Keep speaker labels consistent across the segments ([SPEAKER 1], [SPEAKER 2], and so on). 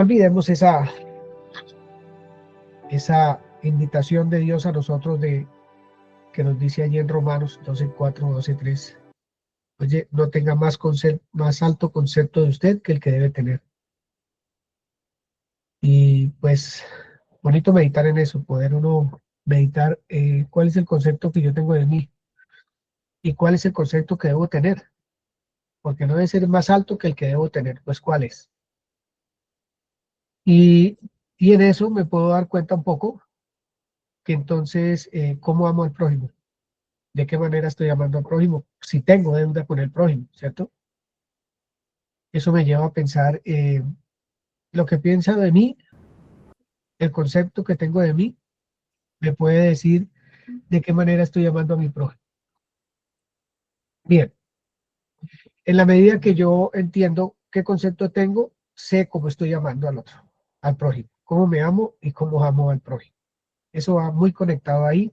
[SPEAKER 1] olvidemos esa invitación de Dios a nosotros que nos dice allí en Romanos 12:4, 12:3. Oye, no tenga más alto concepto de usted que el que debe tener. Y pues, bonito meditar en eso, poder uno meditar cuál es el concepto que yo tengo de mí y cuál es el concepto que debo tener, porque no debe ser más alto que el que debo tener, pues cuál es. Y en eso me puedo dar cuenta un poco que entonces, ¿cómo amo al prójimo? ¿De qué manera estoy amando al prójimo? Si tengo deuda con el prójimo, ¿cierto? Eso me lleva a pensar lo que piensa de mí, el concepto que tengo de mí, me puede decir de qué manera estoy amando a mi prójimo. Bien, en la medida que yo entiendo qué concepto tengo, sé cómo estoy amando al otro, al prójimo, cómo me amo y cómo amo al prójimo. Eso va muy conectado ahí,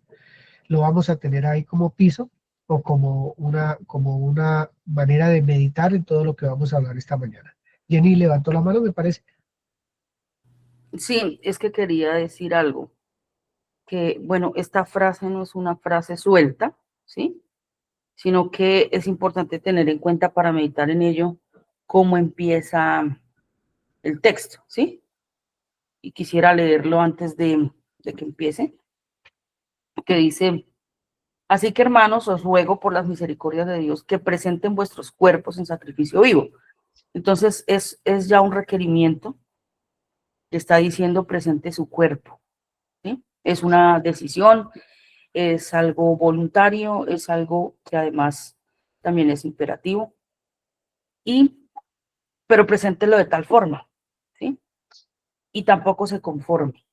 [SPEAKER 1] lo vamos a tener ahí como piso o como una manera de meditar en todo lo que vamos a hablar esta mañana. Jenny levantó la mano, me parece.
[SPEAKER 2] Sí, es que quería decir algo, que bueno, esta frase no es una frase suelta, ¿sí? Sino que es importante tener en cuenta para meditar en ello cómo empieza el texto, ¿sí? Y quisiera leerlo antes de que empiece, que dice: así que, hermanos, os ruego por las misericordias de Dios que presenten vuestros cuerpos en sacrificio vivo. Entonces es ya un requerimiento que está diciendo presente su cuerpo, ¿sí? Es una decisión, es algo voluntario, es algo que además también es imperativo, pero preséntelo de tal forma, ¿sí? Y tampoco se conforme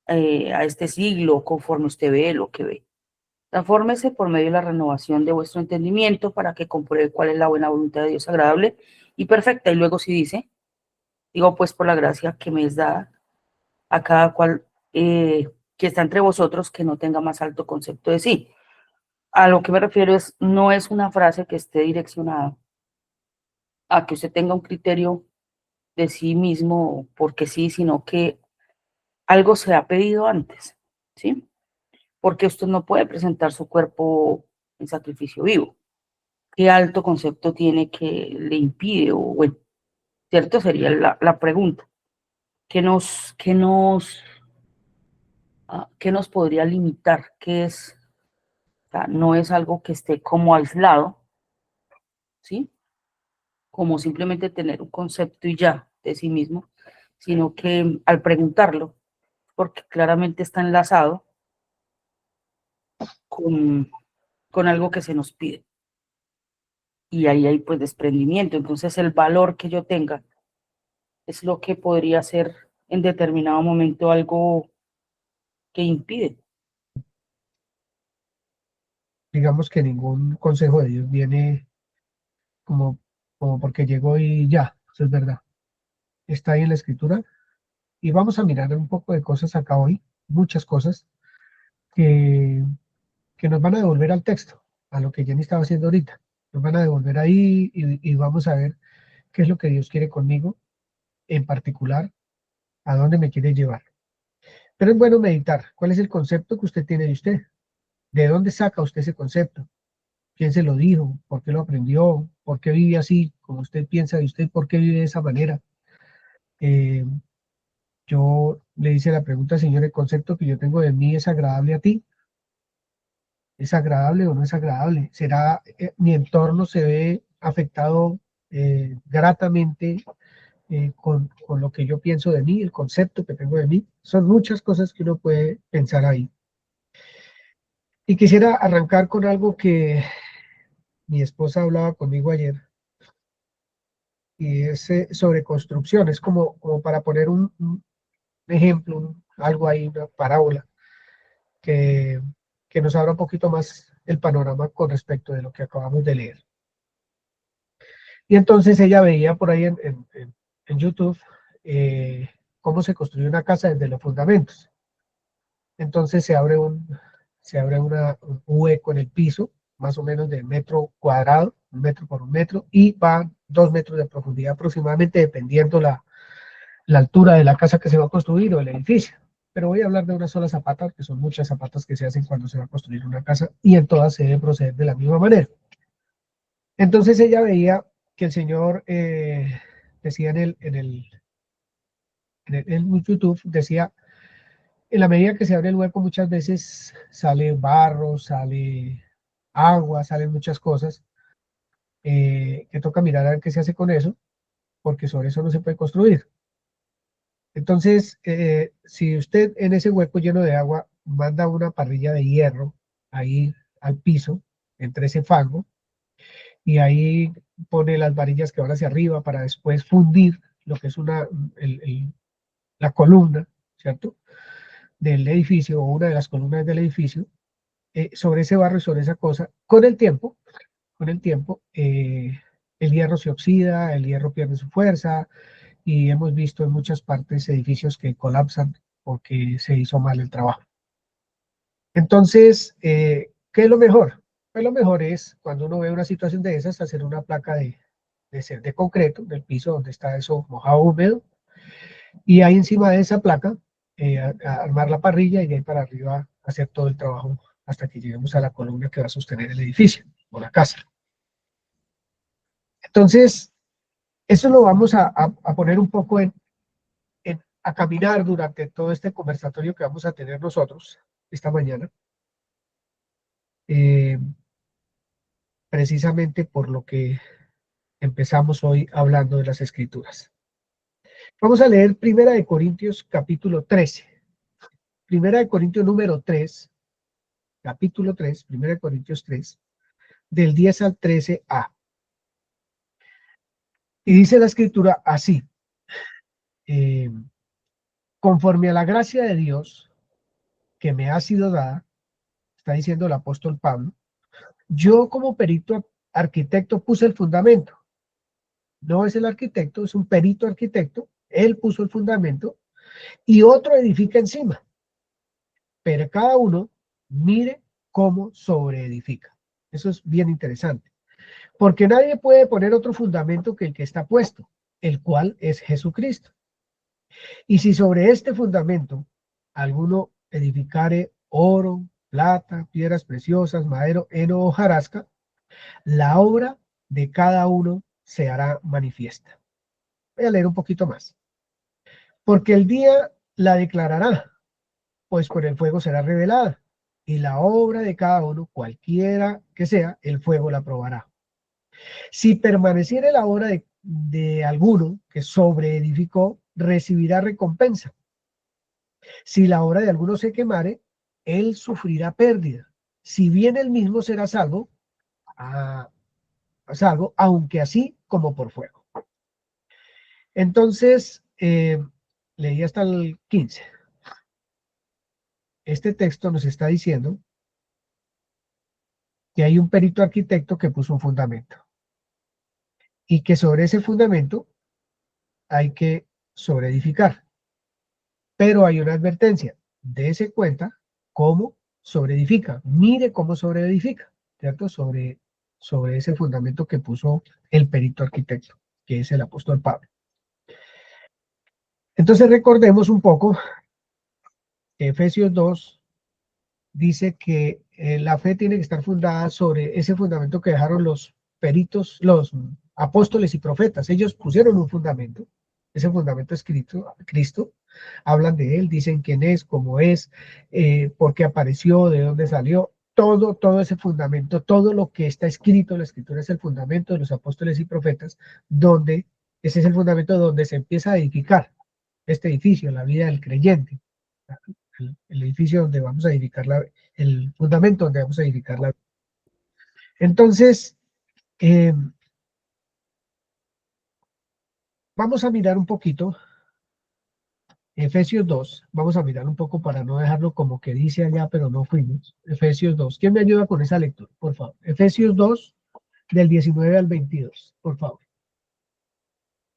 [SPEAKER 2] a este siglo conforme usted ve lo que ve. Transfórmese por medio de la renovación de vuestro entendimiento para que compruebe cuál es la buena voluntad de Dios agradable y perfecta. Y luego sí dice, digo pues por la gracia que me es dada a cada cual que está entre vosotros que no tenga más alto concepto de sí. A lo que me refiero es, no es una frase que esté direccionada a que usted tenga un criterio de sí mismo porque sí, sino que algo se ha pedido antes, ¿sí? Porque usted no puede presentar su cuerpo en sacrificio vivo. ¿Qué alto concepto tiene que le impide? O bueno, ¿cierto? Sería la pregunta. ¿Qué nos podría limitar? ¿Qué es? O sea, no es algo que esté como aislado, ¿sí? Como simplemente tener un concepto y ya de sí mismo, sino que al preguntarlo, porque claramente está enlazado con, con algo que se nos pide. Y ahí hay pues desprendimiento. Entonces el valor que yo tenga es lo que podría ser en determinado momento algo que impide.
[SPEAKER 1] Digamos que ningún consejo de Dios viene como, como porque llegó y ya, eso es verdad. Está ahí en la escritura y vamos a mirar un poco de cosas acá hoy, muchas cosas que, que nos van a devolver al texto, a lo que Jenny estaba haciendo ahorita. Nos van a devolver ahí y vamos a ver qué es lo que Dios quiere conmigo, en particular, a dónde me quiere llevar. Pero es bueno meditar. ¿Cuál es el concepto que usted tiene de usted? ¿De dónde saca usted ese concepto? ¿Quién se lo dijo? ¿Por qué lo aprendió? ¿Por qué vive así? Como usted piensa de usted, ¿por qué vive de esa manera? Eh, yo le hice la pregunta, Señor, ¿el concepto que yo tengo de mí es agradable a ti? ¿Es agradable o no es agradable? ¿Será mi entorno se ve afectado gratamente con lo que yo pienso de mí, el concepto que tengo de mí? Son muchas cosas que uno puede pensar ahí. Y quisiera arrancar con algo que mi esposa hablaba conmigo ayer, y es sobre construcción. Es como para poner un ejemplo, algo ahí, una parábola, que, que nos abra un poquito más el panorama con respecto de lo que acabamos de leer. Y entonces ella veía por ahí en YouTube cómo se construye una casa desde los fundamentos. Entonces se abre un hueco en el piso, más o menos de metro cuadrado, 1 metro por 1 metro, y va 2 metros de profundidad aproximadamente, dependiendo la altura de la casa que se va a construir o el edificio. Pero voy a hablar de una sola zapata, que son muchas zapatas que se hacen cuando se va a construir una casa, y en todas se debe proceder de la misma manera. Entonces ella veía que el Señor decía en YouTube, decía, en la medida que se abre el hueco muchas veces sale barro, sale agua, salen muchas cosas, que toca mirar a ver qué se hace con eso, porque sobre eso no se puede construir. Entonces, si usted en ese hueco lleno de agua manda una parrilla de hierro ahí al piso, entre ese fango, y ahí pone las varillas que van hacia arriba para después fundir lo que es la columna, ¿cierto? Del edificio o una de las columnas del edificio, sobre ese barro y sobre esa cosa, con el tiempo, el hierro se oxida, el hierro pierde su fuerza, y hemos visto en muchas partes edificios que colapsan porque se hizo mal el trabajo. Entonces, ¿qué es lo mejor? Pues lo mejor es, cuando uno ve una situación de esas, hacer una placa de concreto del piso donde está eso mojado, húmedo, y ahí encima de esa placa, a armar la parrilla y de ahí para arriba hacer todo el trabajo hasta que lleguemos a la columna que va a sostener el edificio o la casa. Entonces, eso lo vamos a poner un poco a caminar durante todo este conversatorio que vamos a tener nosotros esta mañana, eh, precisamente por lo que empezamos hoy hablando de las Escrituras. Vamos a leer Primera de Corintios capítulo 13. Primera de Corintios número 3, capítulo 3, Primera de Corintios 3, del 10 al 13a. Y dice la Escritura así, eh, conforme a la gracia de Dios que me ha sido dada, está diciendo el apóstol Pablo, yo como perito arquitecto puse el fundamento. No es el arquitecto, es un perito arquitecto. Él puso el fundamento y otro edifica encima. Pero cada uno mire cómo sobreedifica. Eso es bien interesante. Porque nadie puede poner otro fundamento que el que está puesto, el cual es Jesucristo. Y si sobre este fundamento alguno edificare oro, plata, piedras preciosas, madero, heno o hojarasca, la obra de cada uno se hará manifiesta. Voy a leer un poquito más. Porque el día la declarará, pues por el fuego será revelada, y la obra de cada uno, cualquiera que sea, el fuego la probará. Si permaneciere la obra de alguno que sobreedificó, recibirá recompensa. Si la obra de alguno se quemare, él sufrirá pérdida. Si bien él mismo será salvo, aunque así como por fuego. Entonces, leí hasta el 15. Este texto nos está diciendo que hay un perito arquitecto que puso un fundamento y que sobre ese fundamento hay que sobreedificar. Pero hay una advertencia, dése cuenta cómo sobreedifica, mire cómo sobreedifica, ¿cierto? Sobre ese fundamento que puso el perito arquitecto, que es el apóstol Pablo. Entonces recordemos un poco que Efesios 2 dice que la fe tiene que estar fundada sobre ese fundamento que dejaron los peritos, los apóstoles y profetas. Ellos pusieron un fundamento, ese fundamento es Cristo, hablan de él, dicen quién es, cómo es, por qué apareció, de dónde salió. Todo ese fundamento, todo lo que está escrito en la escritura es el fundamento de los apóstoles y profetas, donde ese es el fundamento donde se empieza a edificar este edificio, la vida del creyente, el edificio donde vamos a edificar el fundamento donde vamos a edificar la vida. Entonces, vamos a mirar un poquito Efesios 2, vamos a mirar un poco para no dejarlo como que dice allá, pero no fuimos. Efesios 2, ¿quién me ayuda con esa lectura, por favor? Efesios 2, del 19 al 22, por favor.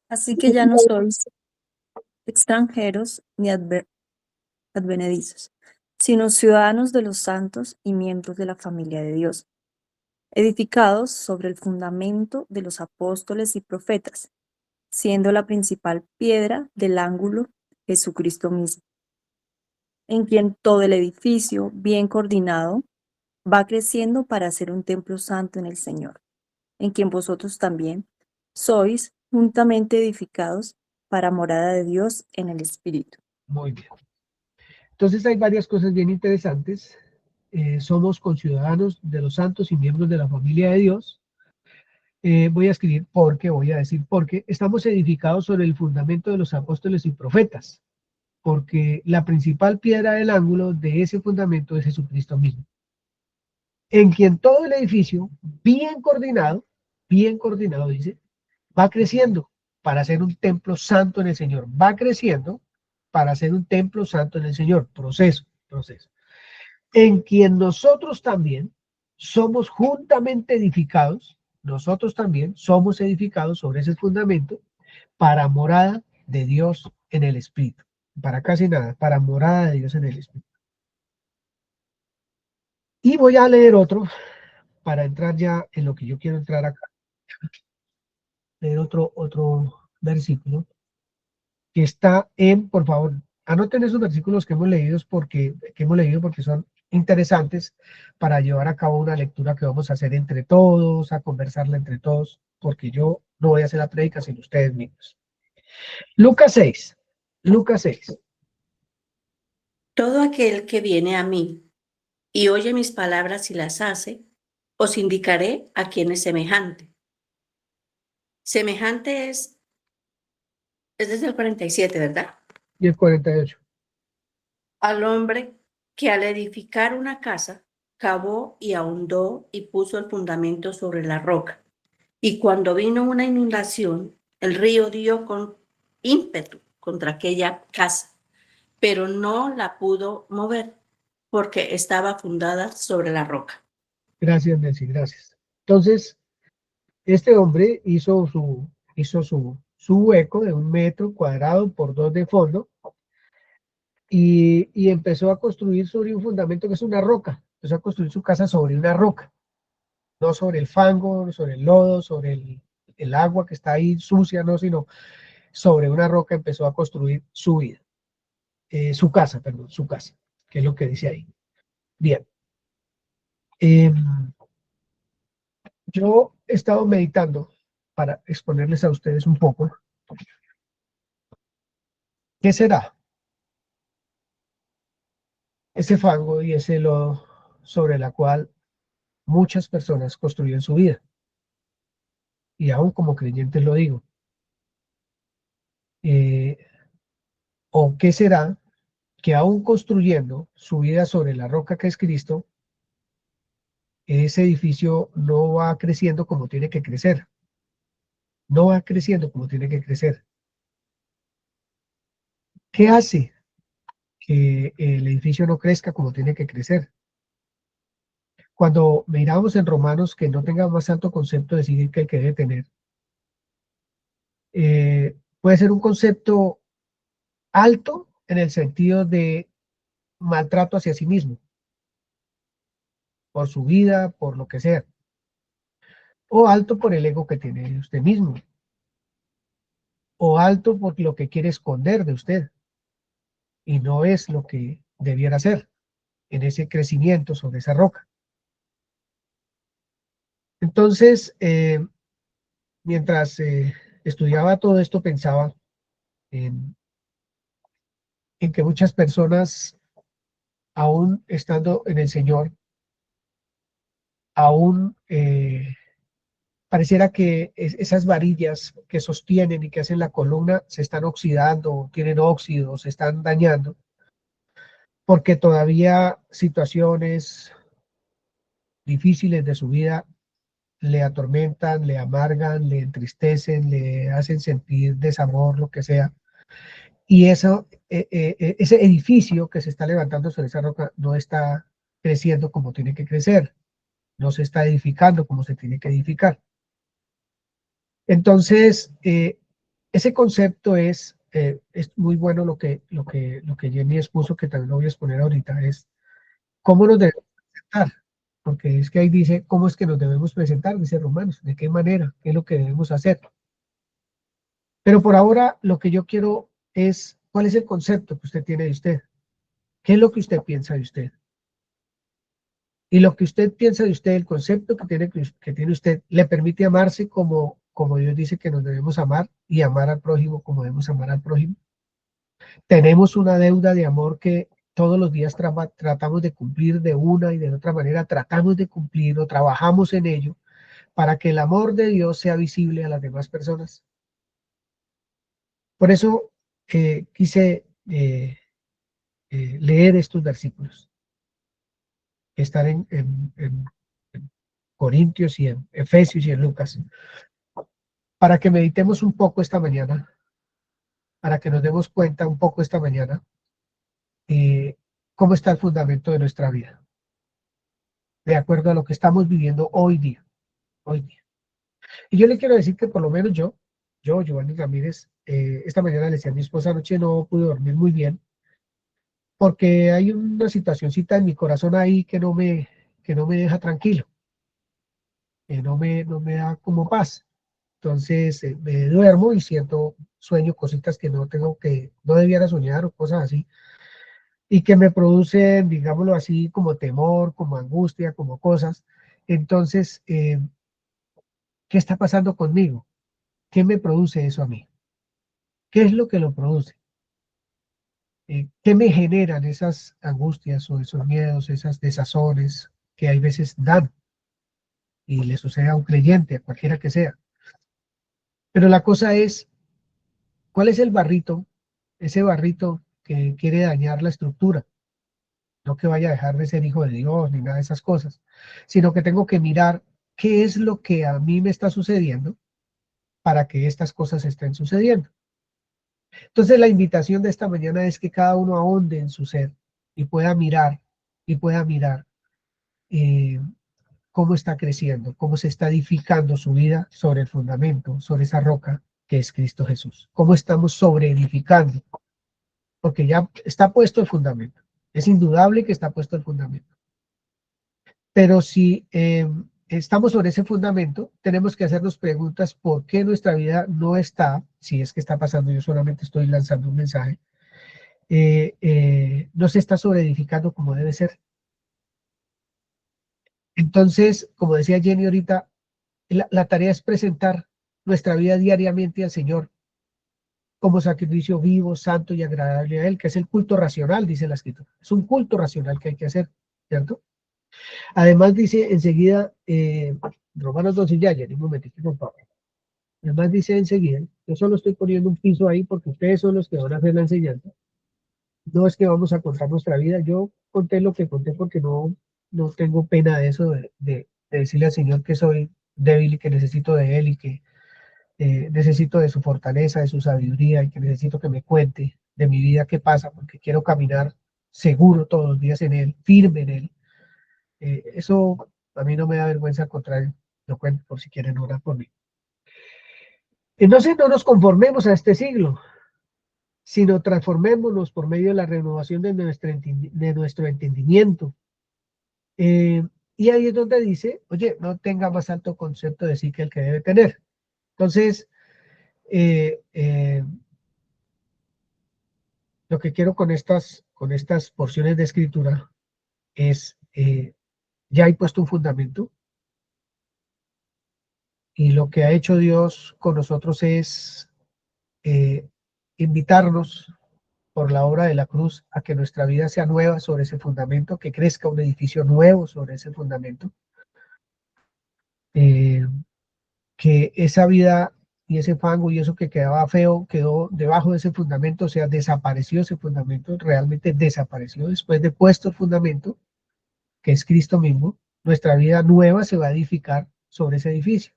[SPEAKER 3] Así que ya no sois extranjeros ni advenedizos, sino ciudadanos de los santos y miembros de la familia de Dios, edificados sobre el fundamento de los apóstoles y profetas, siendo la principal piedra del ángulo Jesucristo mismo, en quien todo el edificio, bien coordinado, va creciendo para ser un templo santo en el Señor, en quien vosotros también sois juntamente edificados para morada de Dios en el Espíritu.
[SPEAKER 1] Muy bien. Entonces hay varias cosas bien interesantes. Somos conciudadanos de los santos y miembros de la familia de Dios. Voy a escribir porque, voy a decir porque, estamos edificados sobre el fundamento de los apóstoles y profetas, porque la principal piedra del ángulo de ese fundamento es Jesucristo mismo, en quien todo el edificio, bien coordinado, dice, va creciendo para ser un templo santo en el Señor, va creciendo para ser un templo santo en el Señor, proceso, en quien nosotros también somos juntamente edificados, nosotros también somos edificados sobre ese fundamento para morada de Dios en el Espíritu, para casi nada, para morada de Dios en el Espíritu. Y voy a leer otro para entrar ya en lo que yo quiero entrar acá, leer otro versículo que está en, por favor, anoten esos versículos que hemos leído porque son interesantes para llevar a cabo una lectura que vamos a hacer entre todos, a conversarla entre todos, porque yo no voy a hacer la prédica sin ustedes mismos. Lucas 6, Lucas 6.
[SPEAKER 4] Todo aquel que viene a mí y oye mis palabras y las hace, os indicaré a quién es semejante. Semejante es desde el 47, ¿verdad?
[SPEAKER 1] Y el 48.
[SPEAKER 4] Al hombre que al edificar una casa, cavó y ahondó y puso el fundamento sobre la roca. Y cuando vino una inundación, el río dio con ímpetu contra aquella casa, pero no la pudo mover porque estaba fundada sobre la roca.
[SPEAKER 1] Gracias, Nancy, gracias. Entonces, este hombre hizo su hueco de 1 metro cuadrado por 2 de fondo y empezó a construir sobre un fundamento que es una roca. Empezó a construir su casa sobre una roca, no sobre el fango, sobre el lodo, sobre el agua que está ahí sucia, no, sino sobre una roca empezó a construir su vida, su casa, perdón, su casa, que es lo que dice ahí. Bien. Yo he estado meditando para exponerles a ustedes un poco. ¿Qué será ese fango y ese lodo sobre la cual muchas personas construyen su vida? Y aún como creyentes lo digo. ¿O qué será que aún construyendo su vida sobre la roca que es Cristo, ese edificio no va creciendo como tiene que crecer? No va creciendo como tiene que crecer. ¿Qué hace que el edificio no crezca como tiene que crecer? Cuando miramos en Romanos que no tenga más alto concepto de sí que el que debe tener, puede ser un concepto alto en el sentido de maltrato hacia sí mismo, por su vida, por lo que sea, o alto por el ego que tiene usted mismo, o alto por lo que quiere esconder de usted, y no es lo que debiera ser en ese crecimiento sobre esa roca. Entonces, mientras estudiaba todo esto, pensaba en, en que muchas personas, aún estando en el Señor, aún pareciera que esas varillas que sostienen y que hacen la columna se están oxidando, tienen óxido, se están dañando, porque todavía situaciones difíciles de su vida le atormentan, le amargan, le entristecen, le hacen sentir desamor, lo que sea. Y eso, ese edificio que se está levantando sobre esa roca no está creciendo como tiene que crecer, no se está edificando como se tiene que edificar. Entonces, ese concepto es muy bueno lo que Jenny expuso, que también lo voy a exponer ahorita, es cómo nos debemos presentar, porque es que ahí dice cómo es que nos debemos presentar, dice Romanos, de qué manera, qué es lo que debemos hacer. Pero por ahora lo que yo quiero es, ¿cuál es el concepto que usted tiene de usted? ¿Qué es lo que usted piensa de usted? Y lo que usted piensa de usted, el concepto que tiene usted, le permite amarse como Dios dice que nos debemos amar y amar al prójimo como debemos amar al prójimo. Tenemos una deuda de amor que todos los días tratamos de cumplir de una y de otra manera, tratamos de cumplir o trabajamos en ello para que el amor de Dios sea visible a las demás personas. Por eso quise leer estos versículos, estar en Corintios y en Efesios y en Lucas, para que meditemos un poco esta mañana, para que nos demos cuenta un poco esta mañana cómo está el fundamento de nuestra vida, de acuerdo a lo que estamos viviendo hoy día, hoy día. Y yo le quiero decir que por lo menos Giovanni Ramírez, esta mañana le decía a mi esposa, anoche no pude dormir muy bien, porque hay una situacióncita en mi corazón ahí que no me deja tranquilo, que no me da como paz. Entonces me duermo y siento sueño cositas que no debiera soñar o cosas así, y que me producen, digámoslo así, como temor, como angustia, como cosas. Entonces, ¿qué está pasando conmigo? ¿Qué me produce eso a mí? ¿Qué es lo que lo produce? ¿Qué me generan esas angustias o esos miedos, esas desazones que hay veces dan y le sucede a un creyente, a cualquiera que sea? Pero la cosa es, ¿cuál es el barrito? Ese barrito que quiere dañar la estructura, no que vaya a dejar de ser hijo de Dios ni nada de esas cosas, sino que tengo que mirar qué es lo que a mí me está sucediendo para que estas cosas estén sucediendo. Entonces la invitación de esta mañana es que cada uno ahonde en su ser y pueda mirar eh, cómo está creciendo, cómo se está edificando su vida sobre el fundamento, sobre esa roca que es Cristo Jesús. Cómo estamos sobre edificando, porque ya está puesto el fundamento. Es indudable que está puesto el fundamento. Pero si estamos sobre ese fundamento, tenemos que hacernos preguntas por qué nuestra vida no está, si es que está pasando, yo solamente estoy lanzando un mensaje, no se está sobreedificando como debe ser. Entonces, como decía Jenny ahorita, la tarea es presentar nuestra vida diariamente al Señor como sacrificio vivo, santo y agradable a Él, que es el culto racional, dice la Escritura. Es un culto racional que hay que hacer, ¿cierto? Además dice enseguida, Romanos 12, ya, un momentito, por favor. Además dice enseguida, yo solo estoy poniendo un piso ahí porque ustedes son los que van a hacer la enseñanza. No es que vamos a contar nuestra vida, yo conté lo que conté porque no tengo pena de eso, de decirle al Señor que soy débil y que necesito de Él y que necesito de su fortaleza, de su sabiduría y que necesito que me cuente de mi vida qué pasa porque quiero caminar seguro todos los días en Él, firme en Él. Eso a mí no me da vergüenza, al contrario, lo cuento por si quieren orar por mí. Entonces no nos conformemos a este siglo, sino transformémonos por medio de la renovación de nuestro entendimiento. Y ahí es donde dice, oye, no tenga más alto concepto de sí que el que debe tener. Entonces, lo que quiero con estas porciones de escritura es, ya hay puesto un fundamento, y lo que ha hecho Dios con nosotros es invitarnos por la obra de la cruz a que nuestra vida sea nueva sobre ese fundamento, que crezca un edificio nuevo sobre ese fundamento, eh, que esa vida y ese fango y eso que quedaba feo quedó debajo de ese fundamento, o sea, desapareció ese fundamento, realmente desapareció después de puesto el fundamento, que es Cristo mismo. Nuestra vida nueva se va a edificar sobre ese edificio.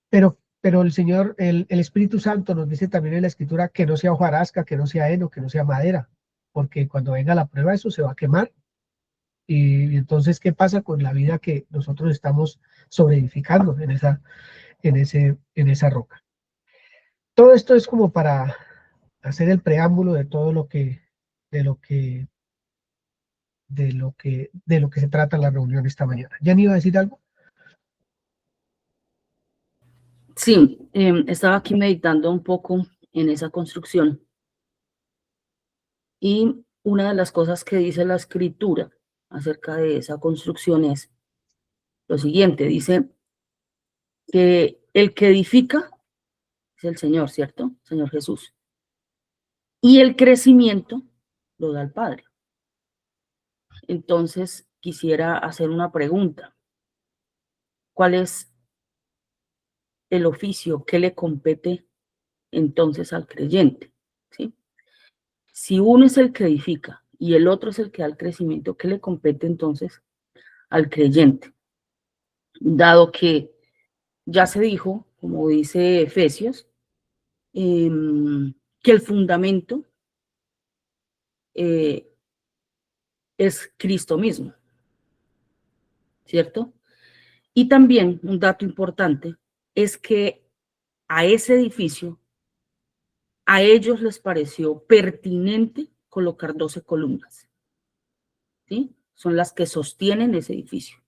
[SPEAKER 1] Pero el Señor, el Espíritu Santo nos dice también en la Escritura que no sea hojarasca, que no sea heno, que no sea madera, porque cuando venga la prueba eso se va a quemar. Y entonces, ¿qué pasa con la vida que nosotros estamos sobreedificando en esa roca? Todo esto es como para hacer el preámbulo de todo de lo que, de lo que se trata la reunión esta mañana. ¿Ya ni iba a decir algo?
[SPEAKER 2] Sí, estaba aquí meditando un poco en esa construcción y una de las cosas que dice la escritura acerca de esa construcción es lo siguiente, dice que el que edifica es el Señor, ¿cierto? Señor Jesús. Y el crecimiento lo da el Padre. Entonces, quisiera hacer una pregunta. ¿Cuál es el oficio que le compete entonces al creyente? ¿Sí? Si uno es el que edifica y el otro es el que da el crecimiento, ¿qué le compete entonces al creyente? Dado que ya se dijo, como dice Efesios, que el fundamento es Cristo mismo, ¿cierto? Y también un dato importante es que a ese edificio, a ellos les pareció pertinente colocar 12 columnas, ¿sí? Son las que sostienen ese edificio.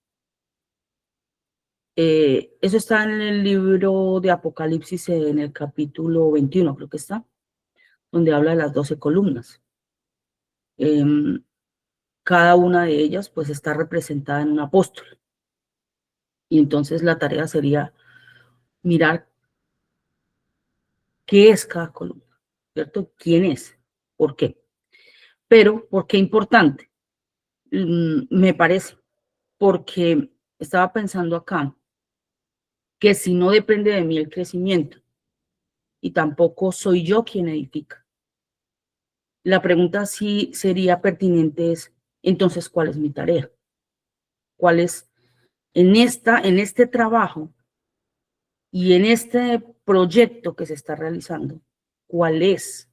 [SPEAKER 2] Eso está en el libro de Apocalipsis, en el capítulo 21, creo que está, donde habla de las 12 columnas. Cada una de ellas pues está representada en un apóstol. Y entonces la tarea sería mirar qué es cada columna, ¿cierto? ¿Quién es? ¿Por qué? Pero, ¿por qué importante? Me parece, porque estaba pensando acá que si no depende de mí el crecimiento y tampoco soy yo quien edifica, la pregunta sí sería pertinente es, entonces, ¿cuál es mi tarea? ¿Cuál es en este trabajo y en este proyecto que se está realizando? ¿Cuál es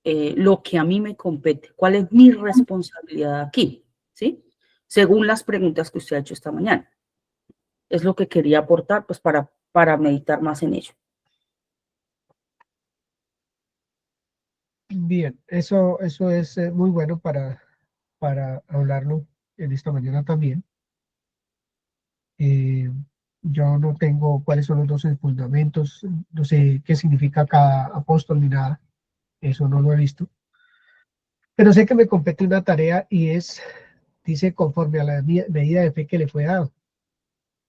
[SPEAKER 2] lo que a mí me compete? ¿Cuál es mi responsabilidad aquí? ¿Sí? Según las preguntas que usted ha hecho esta mañana. Es lo que quería aportar, pues, para meditar más en ello.
[SPEAKER 1] Bien, eso es muy bueno para hablarlo en esta mañana también. Yo no tengo cuáles son los 12 fundamentos, no sé qué significa cada apóstol ni nada, eso no lo he visto. Pero sé que me compete una tarea y dice, conforme a la medida de fe que le fue dado.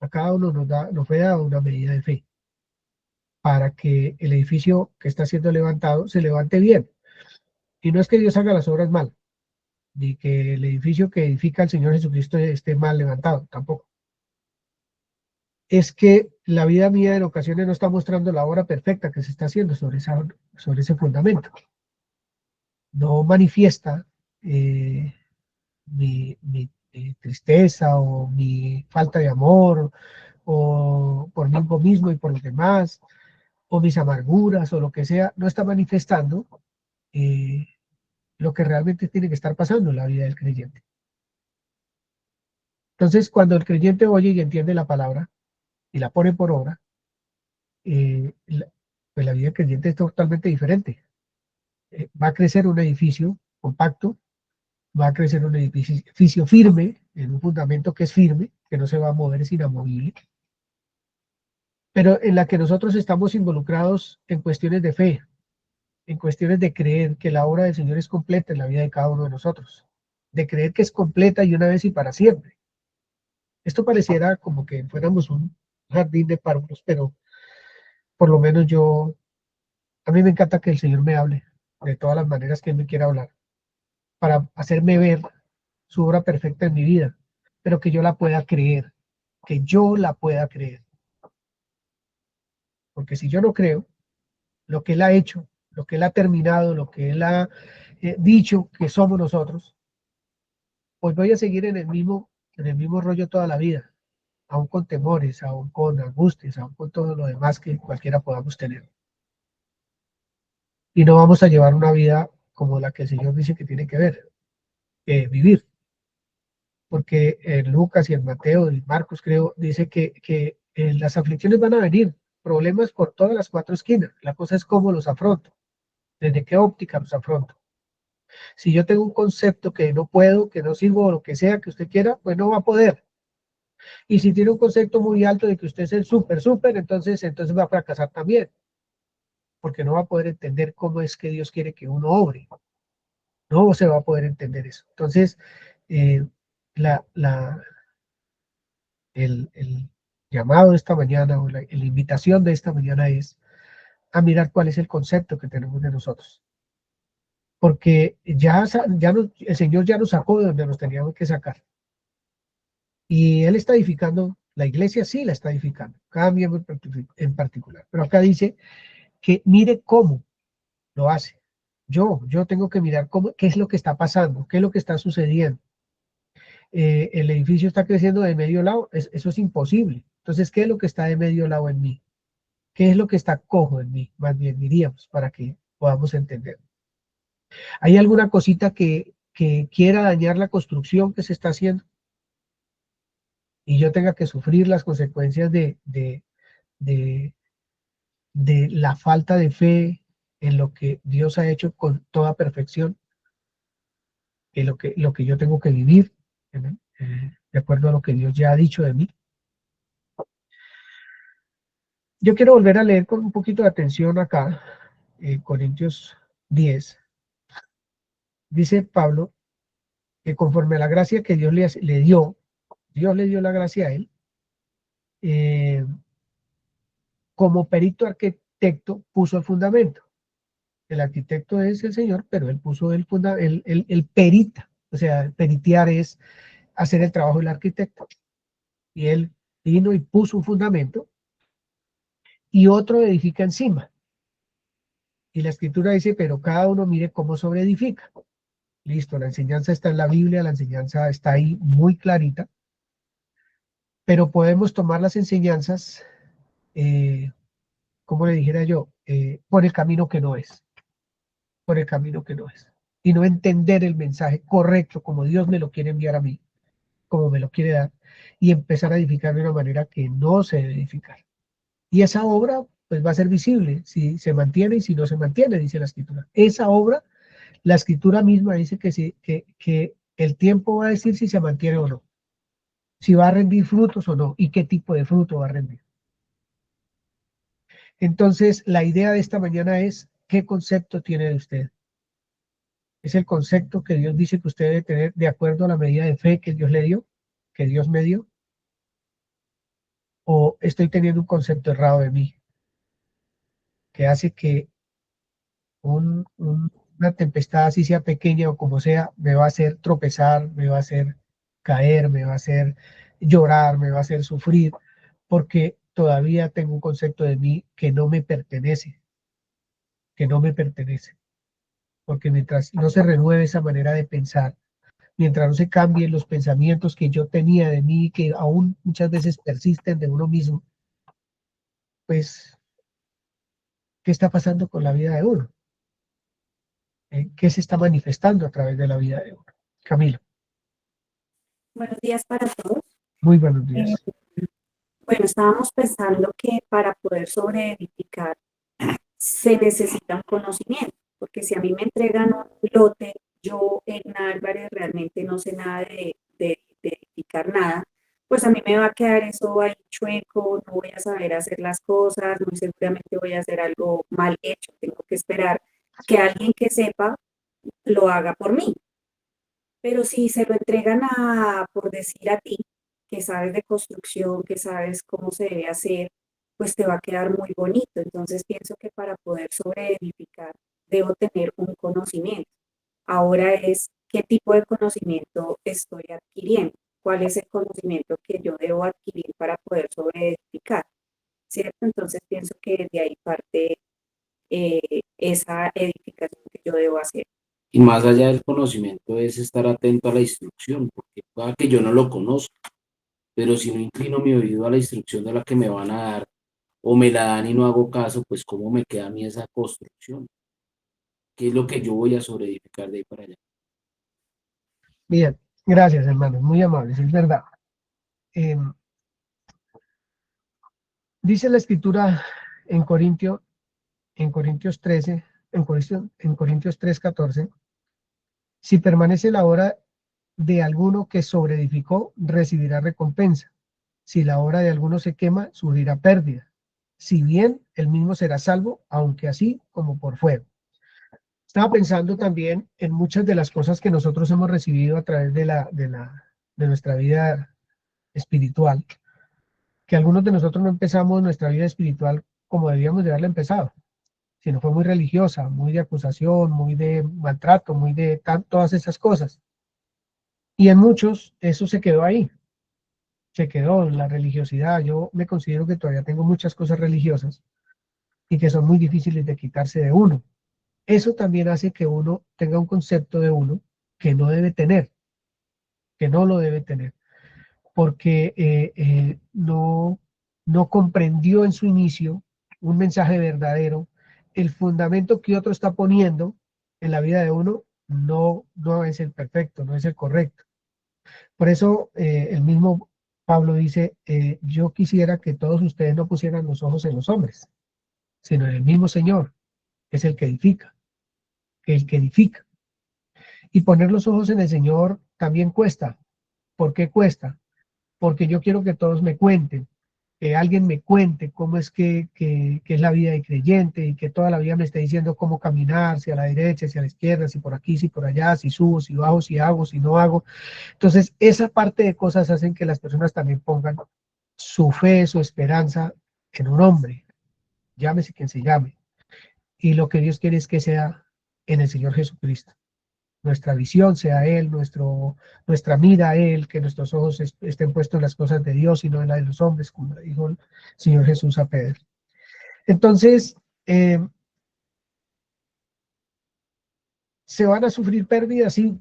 [SPEAKER 1] A cada uno nos fue dado una medida de fe para que el edificio que está siendo levantado se levante bien. Y no es que Dios haga las obras mal, ni que el edificio que edifica el Señor Jesucristo esté mal levantado, tampoco. Es que la vida mía en ocasiones no está mostrando la obra perfecta que se está haciendo sobre ese fundamento. No manifiesta mi tristeza o mi falta de amor o por mí mismo y por los demás, o mis amarguras o lo que sea, no está manifestando eh, lo que realmente tiene que estar pasando en la vida del creyente. Entonces, cuando el creyente oye y entiende la palabra y la pone por obra, pues la vida del creyente es totalmente diferente. Va a crecer un edificio compacto, va a crecer un edificio firme, en un fundamento que es firme, que no se va a mover, es inamovible, pero en la que nosotros estamos involucrados en cuestiones de fe, en cuestiones de creer que la obra del Señor es completa en la vida de cada uno de nosotros, de creer que es completa y una vez y para siempre. Esto pareciera como que fuéramos un jardín de párvulos, pero por lo menos a mí me encanta que el Señor me hable de todas las maneras que Él me quiera hablar, para hacerme ver su obra perfecta en mi vida, pero que yo la pueda creer, que yo la pueda creer. Porque si yo no creo lo que Él ha hecho, lo que Él ha terminado, lo que Él ha dicho que somos nosotros, pues voy a seguir en el mismo rollo toda la vida, aún con temores, aún con angustias, aún con todo lo demás que cualquiera podamos tener. Y no vamos a llevar una vida como la que el Señor dice que tiene que vivir. Porque en Lucas y en Mateo y Marcos, creo, dice que las aflicciones van a venir, problemas por todas las cuatro esquinas. La cosa es cómo los afronto, desde qué óptica los afronto. Si yo tengo un concepto que no puedo, que no sirvo, o lo que sea que usted quiera, pues no va a poder. Y si tiene un concepto muy alto de que usted es el súper, entonces va a fracasar también, porque no va a poder entender cómo es que Dios quiere que uno obre. No se va a poder entender eso. Entonces, eh, la, la, el llamado de esta mañana o la invitación de esta mañana es a mirar cuál es el concepto que tenemos de nosotros. Porque el Señor ya nos sacó de donde nos teníamos que sacar. Y Él está edificando, la iglesia sí la está edificando, cada miembro en particular. Pero acá dice que mire cómo lo hace. Yo tengo que mirar qué es lo que está pasando, qué es lo que está sucediendo. El edificio está creciendo de medio lado, eso es imposible. Entonces, ¿qué es lo que está de medio lado en mí? ¿Qué es lo que está cojo en mí? Más bien diríamos, para que podamos entender. ¿Hay alguna cosita que quiera dañar la construcción que se está haciendo? Y yo tenga que sufrir las consecuencias de la falta de fe en lo que Dios ha hecho con toda perfección, en lo que yo tengo que vivir, de acuerdo a lo que Dios ya ha dicho de mí. Yo quiero volver a leer con un poquito de atención acá, Corintios 10. Dice Pablo que conforme a la gracia que Dios le dio, Dios le dio la gracia a él, eh, como perito arquitecto puso el fundamento. El arquitecto es el Señor, pero él puso el perita, o sea, peritear es hacer el trabajo del arquitecto. Y él vino y puso un fundamento y otro edifica encima. Y la escritura dice, pero cada uno mire cómo sobreedifica. Listo, la enseñanza está en la Biblia, la enseñanza está ahí muy clarita, pero podemos tomar las enseñanzas, como le dijera yo, por el camino que no es, por el camino que no es, y no entender el mensaje correcto como Dios me lo quiere enviar a mí, como me lo quiere dar, y empezar a edificar de una manera que no se debe edificar. Y esa obra pues va a ser visible si se mantiene y si no se mantiene, dice la escritura. Esa obra, la escritura misma dice que el tiempo va a decir si se mantiene o no, si va a rendir frutos o no, y qué tipo de fruto va a rendir. Entonces, la idea de esta mañana es, ¿qué concepto tiene de usted? ¿Es el concepto que Dios dice que usted debe tener de acuerdo a la medida de fe que Dios le dio, que Dios me dio? ¿O estoy teniendo un concepto errado de mí, que hace que una tempestad, así sea pequeña o como sea, me va a hacer tropezar, me va a hacer caer, me va a hacer llorar, me va a hacer sufrir, porque todavía tengo un concepto de mí que no me pertenece, que no me pertenece? Porque mientras no se renueve esa manera de pensar, mientras no se cambien los pensamientos que yo tenía de mí, que aún muchas veces persisten de uno mismo, pues, ¿qué está pasando con la vida de uno? ¿Qué se está manifestando a través de la vida de uno? Camilo.
[SPEAKER 5] Buenos días para todos.
[SPEAKER 1] Muy buenos días.
[SPEAKER 5] Bueno, estábamos pensando que para poder sobreedificar se necesita un conocimiento, porque si a mí me entregan un lote, yo, Edna Álvarez, realmente no sé nada de edificar nada, pues a mí me va a quedar eso ahí chueco, no voy a saber hacer las cosas, muy seguramente voy a hacer algo mal hecho, tengo que esperar que alguien que sepa lo haga por mí. Pero si se lo entregan por decir a ti, que sabes de construcción, que sabes cómo se debe hacer, pues te va a quedar muy bonito. Entonces pienso que para poder sobreedificar debo tener un conocimiento. Ahora es qué tipo de conocimiento estoy adquiriendo, cuál es el conocimiento que yo debo adquirir para poder sobreedificar, ¿cierto? Entonces pienso que de ahí parte esa edificación que yo debo hacer.
[SPEAKER 6] Y más allá del conocimiento es estar atento a la instrucción, porque pueda que yo no lo conozco, pero si no inclino mi oído a la instrucción de la que me van a dar, o me la dan y no hago caso, pues cómo me queda a mí esa construcción. ¿Qué es lo que yo voy a sobreedificar de ahí para allá?
[SPEAKER 1] Bien, gracias hermanos, muy amables, es verdad. Dice la escritura en Corintios 13, en Corintios 3:14, si permanece la obra de alguno que sobreedificó, recibirá recompensa. Si la obra de alguno se quema, sufrirá pérdida. Si bien el mismo será salvo, aunque así como por fuego. Estaba pensando también en muchas de las cosas que nosotros hemos recibido a través de nuestra vida espiritual, que algunos de nosotros no empezamos nuestra vida espiritual como debíamos de haberla empezado, sino fue muy religiosa, muy de acusación, muy de maltrato, muy de todas esas cosas. Y en muchos eso se quedó ahí, se quedó la religiosidad. Yo me considero que todavía tengo muchas cosas religiosas y que son muy difíciles de quitarse de uno. Eso también hace que uno tenga un concepto de uno que no debe tener, que no lo debe tener, porque no comprendió en su inicio un mensaje verdadero. El fundamento que otro está poniendo en la vida de uno no es el perfecto, no es el correcto. Por eso el mismo Pablo dice, yo quisiera que todos ustedes no pusieran los ojos en los hombres, sino en el mismo Señor, que es el que edifica, el que edifica. Y poner los ojos en el Señor también cuesta. ¿Por qué cuesta? Porque yo quiero que todos me cuenten, que alguien me cuente cómo es que es la vida de creyente y que toda la vida me esté diciendo cómo caminar, si a la derecha, si a la izquierda, si por aquí, si por allá, si subo, si bajo, si hago, si no hago. Entonces, esa parte de cosas hacen que las personas también pongan su fe, su esperanza en un hombre, llámese quien se llame. Y lo que Dios quiere es que sea en el Señor Jesucristo. Nuestra visión sea Él, nuestra mira a Él, que nuestros ojos estén puestos en las cosas de Dios y no en las de los hombres, como le dijo el Señor Jesús a Pedro. Entonces, ¿se van a sufrir pérdidas? Sí,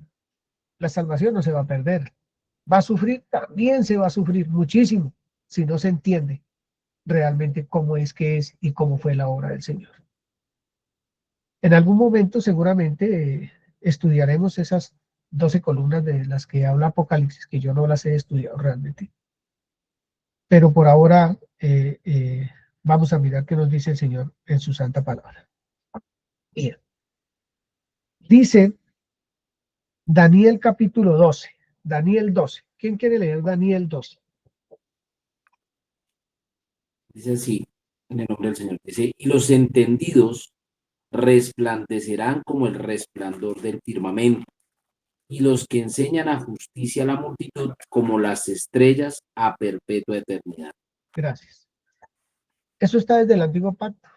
[SPEAKER 1] la salvación no se va a perder. ¿Va a sufrir? También se va a sufrir muchísimo, si no se entiende realmente cómo es que es y cómo fue la obra del Señor. En algún momento seguramente estudiaremos esas 12 columnas de las que habla Apocalipsis, que yo no las he estudiado realmente. Pero por ahora vamos a mirar qué nos dice el Señor en su santa palabra. Bien. Dice Daniel capítulo 12. Daniel 12. ¿Quién quiere leer Daniel 12?
[SPEAKER 6] Dice así, en el nombre del Señor. Dice, y los entendidos resplandecerán como el resplandor del firmamento, y los que enseñan a justicia a la multitud como las estrellas a perpetua eternidad.
[SPEAKER 1] Gracias. Eso está desde el antiguo pacto.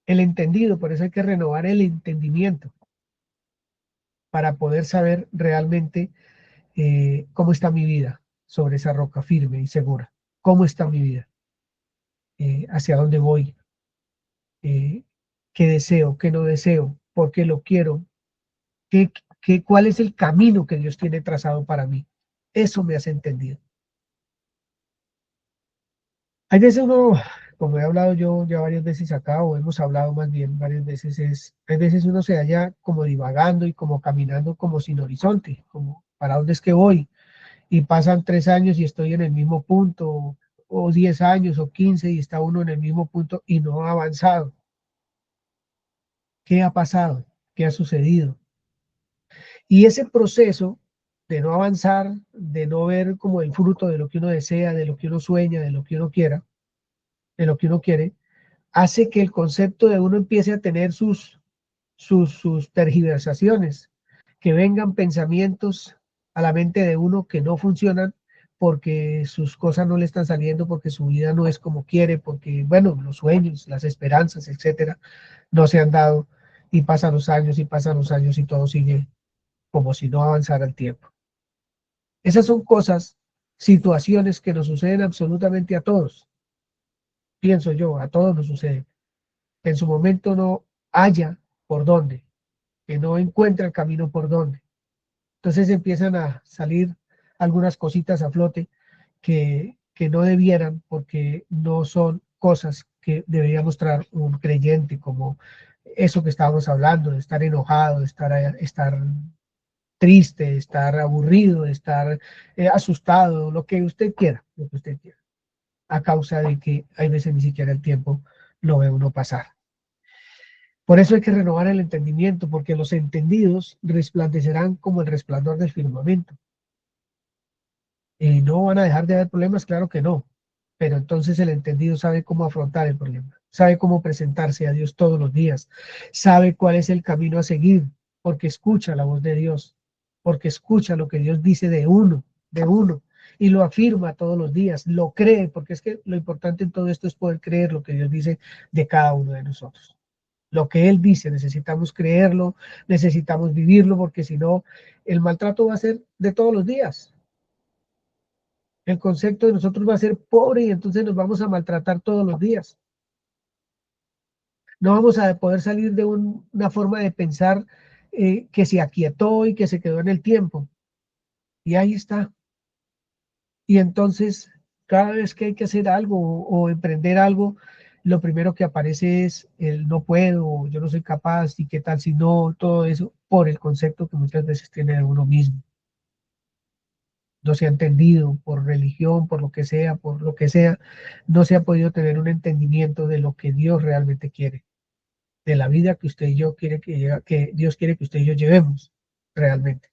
[SPEAKER 1] El entendido, por eso hay que renovar el entendimiento para poder saber realmente cómo está mi vida sobre esa roca firme y segura. ¿Cómo está mi vida? ¿Hacia dónde voy? ¿Qué deseo? ¿Qué no deseo? ¿Por qué lo quiero? ¿Cuál es el camino que Dios tiene trazado para mí? Eso me hace entendido. Hay veces uno, como he hablado yo ya varias veces acá, o hemos hablado más bien varias veces, hay veces uno se halla como divagando y como caminando como sin horizonte, como ¿para dónde es que voy? Y pasan 3 años y estoy en el mismo punto, o 10 años o 15 y está uno en el mismo punto y no ha avanzado. ¿Qué ha pasado? ¿Qué ha sucedido? Y ese proceso de no avanzar, de no ver como el fruto de lo que uno desea, de lo que uno sueña, de lo que uno quiera, de lo que uno quiere, hace que el concepto de uno empiece a tener sus tergiversaciones, que vengan pensamientos a la mente de uno que no funcionan porque sus cosas no le están saliendo, porque su vida no es como quiere, porque, bueno, los sueños, las esperanzas, etcétera, no se han dado y pasan los años y pasan los años y todo sigue como si no avanzara el tiempo. Esas son cosas, situaciones que nos suceden absolutamente a todos. Pienso yo, a todos nos sucede. En su momento no haya por dónde, que no encuentra el camino por dónde. Entonces empiezan a salir algunas cositas a flote que no debieran, porque no son cosas que debería mostrar un creyente, como eso que estábamos hablando, de estar enojado, de estar triste, de estar aburrido, de estar asustado, lo que usted quiera, lo que usted quiera, a causa de que hay veces ni siquiera el tiempo lo ve uno pasar. Por eso hay que renovar el entendimiento, porque los entendidos resplandecerán como el resplandor del firmamento. ¿No van a dejar de haber problemas? Claro que no. Pero entonces el entendido sabe cómo afrontar el problema, sabe cómo presentarse a Dios todos los días, sabe cuál es el camino a seguir, porque escucha la voz de Dios, porque escucha lo que Dios dice de uno, y lo afirma todos los días, lo cree, porque es que lo importante en todo esto es poder creer lo que Dios dice de cada uno de nosotros. Lo que Él dice, necesitamos creerlo, necesitamos vivirlo, porque si no, el maltrato va a ser de todos los días. El concepto de nosotros va a ser pobre y entonces nos vamos a maltratar todos los días. No vamos a poder salir de una forma de pensar que se aquietó y que se quedó en el tiempo. Y ahí está. Y entonces, cada vez que hay que hacer algo o emprender algo, lo primero que aparece es el no puedo, yo no soy capaz, y qué tal si no, todo eso, por el concepto que muchas veces tiene de uno mismo. No se ha entendido por religión, por lo que sea, no se ha podido tener un entendimiento de lo que Dios realmente quiere, de la vida que usted y yo quiere que Dios quiere que usted y yo llevemos realmente.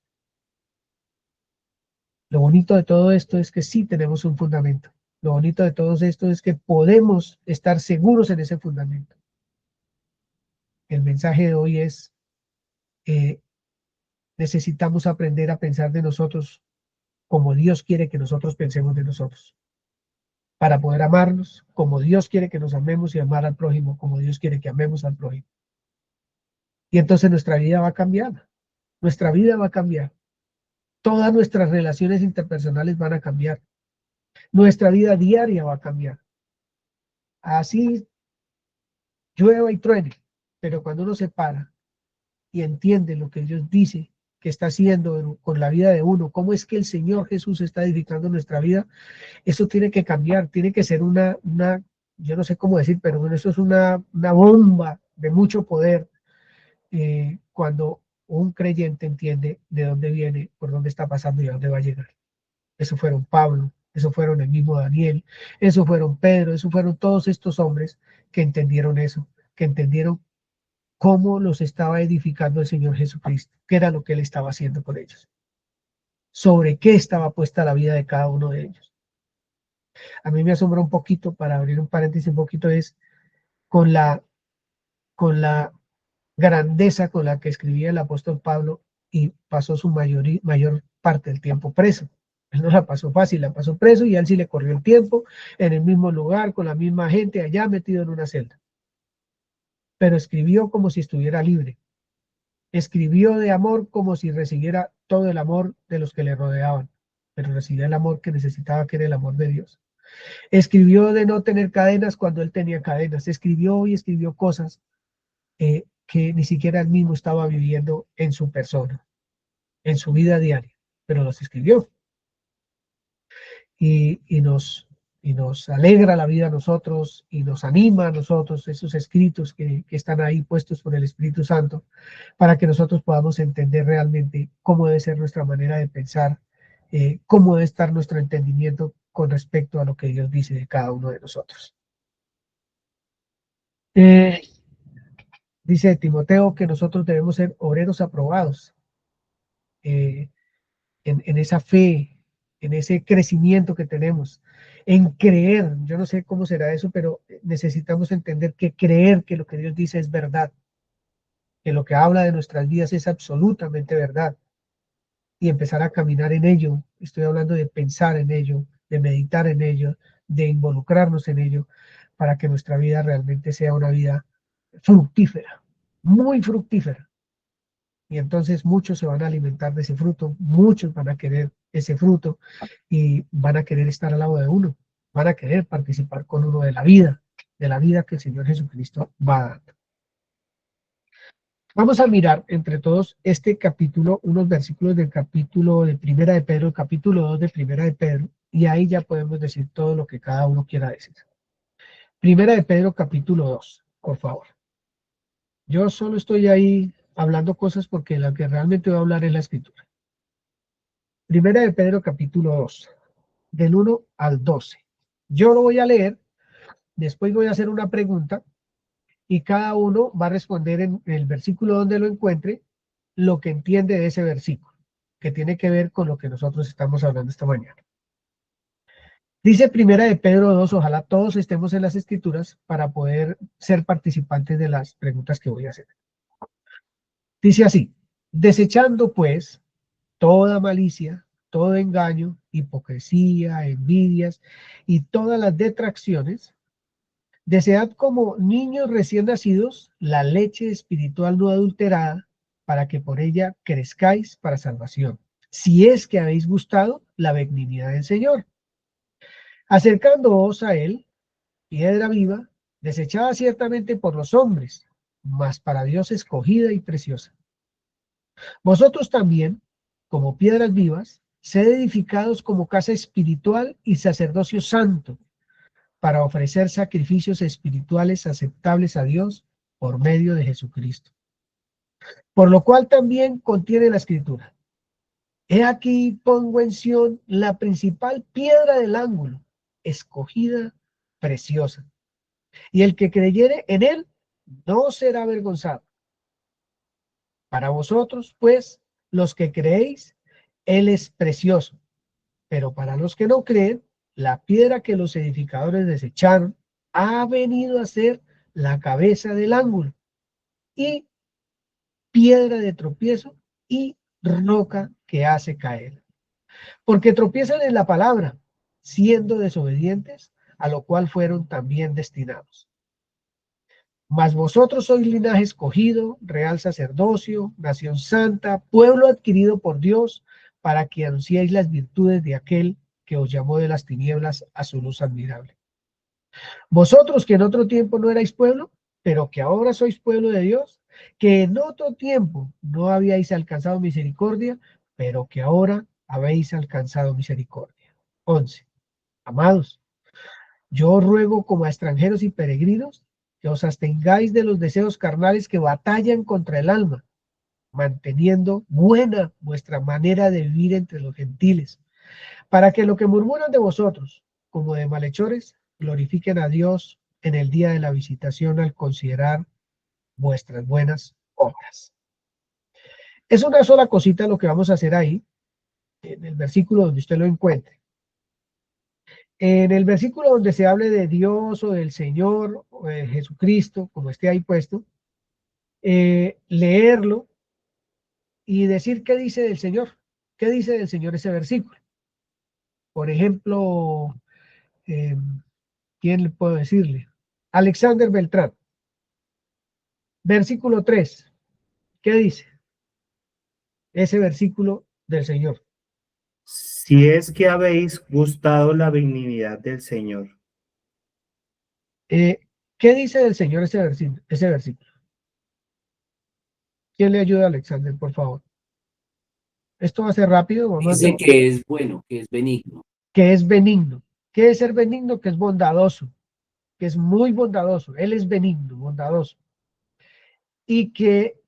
[SPEAKER 1] Lo bonito de todo esto es que sí tenemos un fundamento. Lo bonito de todo esto es que podemos estar seguros en ese fundamento. El mensaje de hoy es, necesitamos aprender a pensar de nosotros como Dios quiere que nosotros pensemos de nosotros, para poder amarnos como Dios quiere que nos amemos y amar al prójimo como Dios quiere que amemos al prójimo. Y entonces nuestra vida va a cambiar, nuestra vida va a cambiar. Todas nuestras relaciones interpersonales van a cambiar. Nuestra vida diaria va a cambiar. Así llueva y truene, pero cuando uno se para y entiende lo que Dios dice que está haciendo con la vida de uno, cómo es que el Señor Jesús está edificando nuestra vida, eso tiene que cambiar, tiene que ser yo no sé cómo decir, pero bueno, eso es una bomba de mucho poder cuando un creyente entiende de dónde viene, por dónde está pasando y a dónde va a llegar. Eso fueron Pablo, eso fueron el mismo Daniel, eso fueron Pedro, eso fueron todos estos hombres que entendieron eso, que entendieron cómo los estaba edificando el Señor Jesucristo, qué era lo que Él estaba haciendo con ellos, sobre qué estaba puesta la vida de cada uno de ellos. A mí me asombra un poquito, para abrir un paréntesis un poquito, es con la grandeza con la que escribía el apóstol Pablo y pasó su mayor parte del tiempo preso. Él no la pasó fácil, la pasó preso y a él sí le corrió el tiempo en el mismo lugar, con la misma gente, allá metido en una celda. Pero escribió como si estuviera libre. Escribió de amor como si recibiera todo el amor de los que le rodeaban, pero recibía el amor que necesitaba, que era el amor de Dios. Escribió de no tener cadenas cuando él tenía cadenas. Escribió y escribió cosas que ni siquiera él mismo estaba viviendo en su persona, en su vida diaria, pero los escribió. Y nos alegra la vida a nosotros y nos anima a nosotros esos escritos que están ahí puestos por el Espíritu Santo para que nosotros podamos entender realmente cómo debe ser nuestra manera de pensar, cómo debe estar nuestro entendimiento con respecto a lo que Dios dice de cada uno de nosotros. Dice Timoteo que nosotros debemos ser obreros aprobados en esa fe, en ese crecimiento que tenemos, en creer. Yo no sé cómo será eso, pero necesitamos entender que creer que lo que Dios dice es verdad, que lo que habla de nuestras vidas es absolutamente verdad y empezar a caminar en ello. Estoy hablando de pensar en ello, de meditar en ello, de involucrarnos en ello, para que nuestra vida realmente sea una vida fructífera, muy fructífera. Y entonces muchos se van a alimentar de ese fruto, muchos van a querer ese fruto y van a querer estar al lado de uno, van a querer participar con uno de la vida que el Señor Jesucristo va dando. Vamos a mirar entre todos este capítulo, unos versículos del capítulo de Primera de Pedro, el capítulo 2 de Primera de Pedro, y ahí ya podemos decir todo lo que cada uno quiera decir. Primera de Pedro, capítulo 2, por favor. Yo solo estoy ahí hablando cosas porque la que realmente voy a hablar es la Escritura. Primera de Pedro, capítulo 2, del 1 al 12. Yo lo voy a leer, después voy a hacer una pregunta y cada uno va a responder en el versículo donde lo encuentre lo que entiende de ese versículo, que tiene que ver con lo que nosotros estamos hablando esta mañana. Dice Primera de Pedro 2, ojalá todos estemos en las escrituras para poder ser participantes de las preguntas que voy a hacer. Dice así, desechando pues toda malicia, todo engaño, hipocresía, envidias y todas las detracciones, desead como niños recién nacidos la leche espiritual no adulterada, para que por ella crezcáis para salvación, si es que habéis gustado la benignidad del Señor. Acercándoos a él, piedra viva, desechada ciertamente por los hombres, mas para Dios escogida y preciosa. Vosotros también, como piedras vivas, sed edificados como casa espiritual y sacerdocio santo, para ofrecer sacrificios espirituales aceptables a Dios por medio de Jesucristo. Por lo cual también contiene la Escritura. He aquí pongo en Sión la principal piedra del ángulo, escogida, preciosa. Y el que creyere en él no será avergonzado. Para vosotros, pues, los que creéis, él es precioso. Pero para los que no creen, la piedra que los edificadores desecharon ha venido a ser la cabeza del ángulo y piedra de tropiezo y roca que hace caer. Porque tropiezan en la palabra, siendo desobedientes, a lo cual fueron también destinados. Mas vosotros sois linaje escogido, real sacerdocio, nación santa, pueblo adquirido por Dios, para que anunciéis las virtudes de aquel que os llamó de las tinieblas a su luz admirable. Vosotros que en otro tiempo no erais pueblo, pero que ahora sois pueblo de Dios, que en otro tiempo no habíais alcanzado misericordia, pero que ahora habéis alcanzado misericordia. 11. Amados, yo os ruego como a extranjeros y peregrinos, que os abstengáis de los deseos carnales que batallan contra el alma, manteniendo buena vuestra manera de vivir entre los gentiles, para que lo que murmuran de vosotros, como de malhechores, glorifiquen a Dios en el día de la visitación al considerar vuestras buenas obras. Es una sola cosita lo que vamos a hacer ahí, en el versículo donde usted lo encuentre. En el versículo donde se hable de Dios o del Señor o de Jesucristo, como esté ahí puesto, leerlo y decir qué dice del Señor. ¿Qué dice del Señor ese versículo? Por ejemplo, ¿quién le puedo decirle? Alexander Beltrán. Versículo 3. ¿Qué dice? Ese versículo del Señor.
[SPEAKER 7] Si es que habéis gustado la benignidad del Señor.
[SPEAKER 1] ¿Qué dice del Señor ese versículo? ¿Quién le ayuda a Alexander, por favor? Esto va a ser rápido. Vamos
[SPEAKER 6] Dice que es bueno, que es benigno.
[SPEAKER 1] Que es benigno. ¿Qué es ser benigno? Que es bondadoso, que es muy bondadoso. Él es benigno, bondadoso. Y que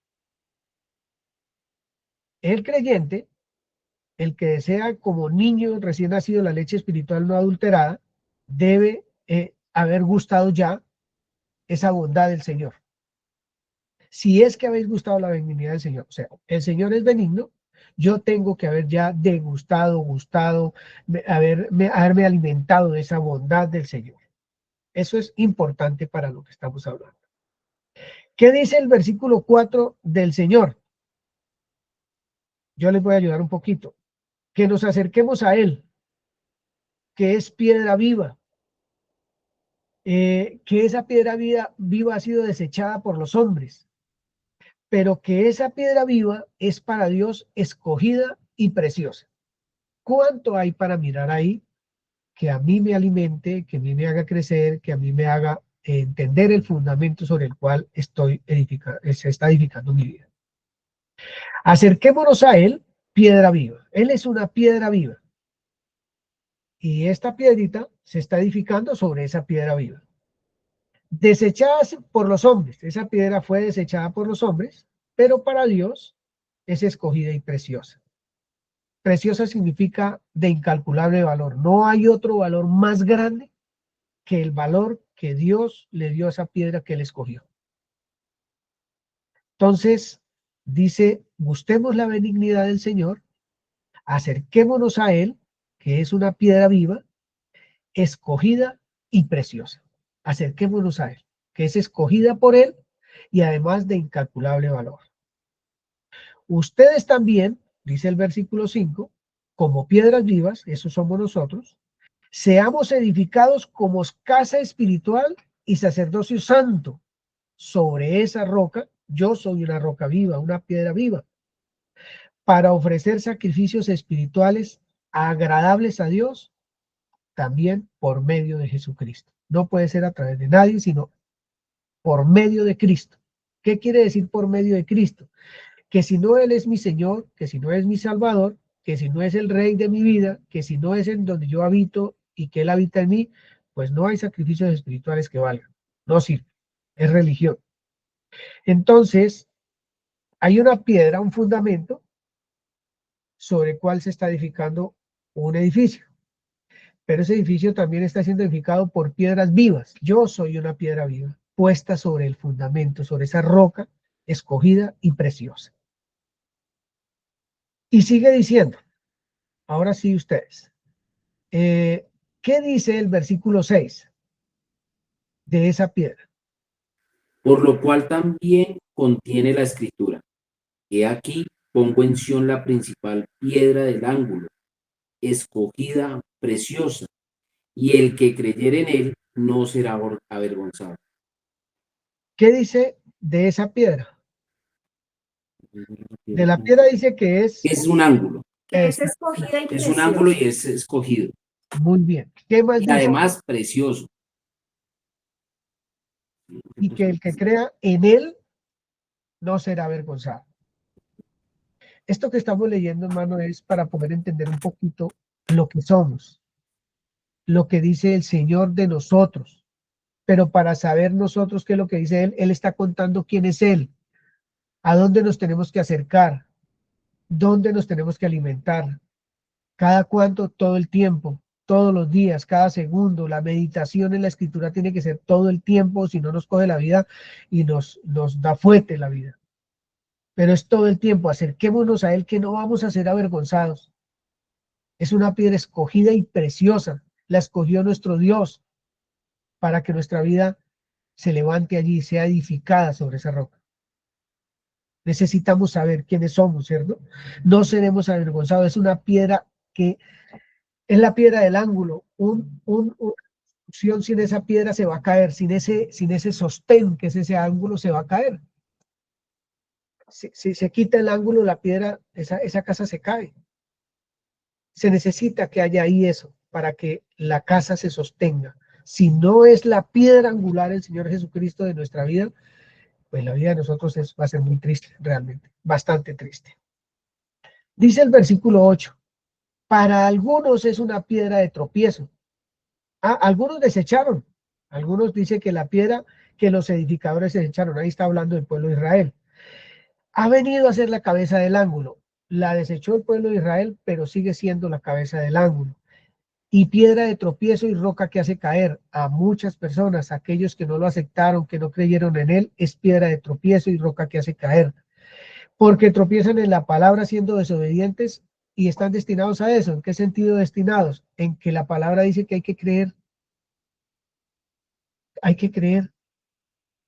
[SPEAKER 1] el creyente, el que desea como niño recién nacido la leche espiritual no adulterada, debe haber gustado ya esa bondad del Señor. Si es que habéis gustado la benignidad del Señor, o sea, el Señor es benigno, yo tengo que haber ya degustado, haberme alimentado de esa bondad del Señor. Eso es importante para lo que estamos hablando. ¿Qué dice el versículo 4 del Señor? Yo les voy a ayudar un poquito. Que nos acerquemos a Él, que es piedra viva. Que esa piedra viva ha sido desechada por los hombres, pero que esa piedra viva es para Dios escogida y preciosa. ¿Cuánto hay para mirar ahí? Que a mí me alimente, que a mí me haga crecer, que a mí me haga entender el fundamento sobre el cual se está edificando mi vida. Acerquémonos a Él, piedra viva. Él es una piedra viva. Y esta piedrita se está edificando sobre esa piedra viva. Desechada por los hombres. Esa piedra fue desechada por los hombres, pero para Dios es escogida y preciosa. Preciosa significa de incalculable valor. No hay otro valor más grande que el valor que Dios le dio a esa piedra que Él escogió. Entonces, dice, busquemos la benignidad del Señor, acerquémonos a Él, que es una piedra viva, escogida y preciosa. Acerquémonos a él, que es escogida por él y además de incalculable valor. Ustedes también, dice el versículo 5, como piedras vivas, eso somos nosotros, seamos edificados como casa espiritual y sacerdocio santo. Sobre esa roca, yo soy una roca viva, una piedra viva, para ofrecer sacrificios espirituales agradables a Dios, también por medio de Jesucristo. No puede ser a través de nadie, sino por medio de Cristo. ¿Qué quiere decir por medio de Cristo? Que si no Él es mi Señor, que si no es mi Salvador, que si no es el Rey de mi vida, que si no es en donde yo habito y que Él habita en mí, pues no hay sacrificios espirituales que valgan. No sirve. Es religión. Entonces, hay una piedra, un fundamento, sobre el cual se está edificando un edificio. Pero ese edificio también está siendo edificado por piedras vivas. Yo soy una piedra viva, puesta sobre el fundamento, sobre esa roca escogida y preciosa. Y sigue diciendo, ahora sí ustedes, ¿qué dice el versículo 6 de esa piedra?
[SPEAKER 6] Por lo cual también contiene la escritura. He aquí, pongo en Sión la principal piedra del ángulo, escogida, preciosa, y el que creyere en él no será avergonzado.
[SPEAKER 1] ¿Qué dice de esa piedra? De la piedra dice que
[SPEAKER 6] es un ángulo,
[SPEAKER 5] Que es escogida y
[SPEAKER 6] es
[SPEAKER 5] preciosa.
[SPEAKER 6] un ángulo y es escogido.
[SPEAKER 1] Muy bien. ¿Qué más
[SPEAKER 6] Y
[SPEAKER 1] dice?
[SPEAKER 6] además precioso.
[SPEAKER 1] Y que el que crea en él no será avergonzado. Esto que estamos leyendo, hermano, es para poder entender un poquito lo que somos, lo que dice el Señor de nosotros. Pero para saber nosotros qué es lo que dice Él está contando quién es Él, a dónde nos tenemos que acercar, dónde nos tenemos que alimentar, cada cuánto, todo el tiempo, todos los días, cada segundo. La meditación en la Escritura tiene que ser todo el tiempo, si no nos coge la vida y nos da fuerte la vida. Pero es todo el tiempo, acerquémonos a Él, que no vamos a ser avergonzados. Es una piedra escogida y preciosa, la escogió nuestro Dios para que nuestra vida se levante allí, sea edificada sobre esa roca. Necesitamos saber quiénes somos, ¿cierto? No seremos avergonzados. Es una piedra que es la piedra del ángulo. Una construcción sin esa piedra se va a caer, sin ese sostén que es ese ángulo, se va a caer. Si se quita el ángulo, la piedra, esa casa se cae. Se necesita que haya ahí eso para que la casa se sostenga. Si no es la piedra angular el Señor Jesucristo de nuestra vida, pues la vida de nosotros va a ser muy triste, realmente, bastante triste. Dice el versículo 8, para algunos es una piedra de tropiezo. Algunos desecharon, algunos dicen que la piedra que los edificadores desecharon, ahí está hablando del pueblo de Israel, ha venido a ser la cabeza del ángulo. La desechó el pueblo de Israel, pero sigue siendo la cabeza del ángulo. Y piedra de tropiezo y roca que hace caer a muchas personas, aquellos que no lo aceptaron, que no creyeron en él, es piedra de tropiezo y roca que hace caer. Porque tropiezan en la palabra siendo desobedientes y están destinados a eso. ¿En qué sentido destinados? En que la palabra dice que hay que creer. Hay que creer.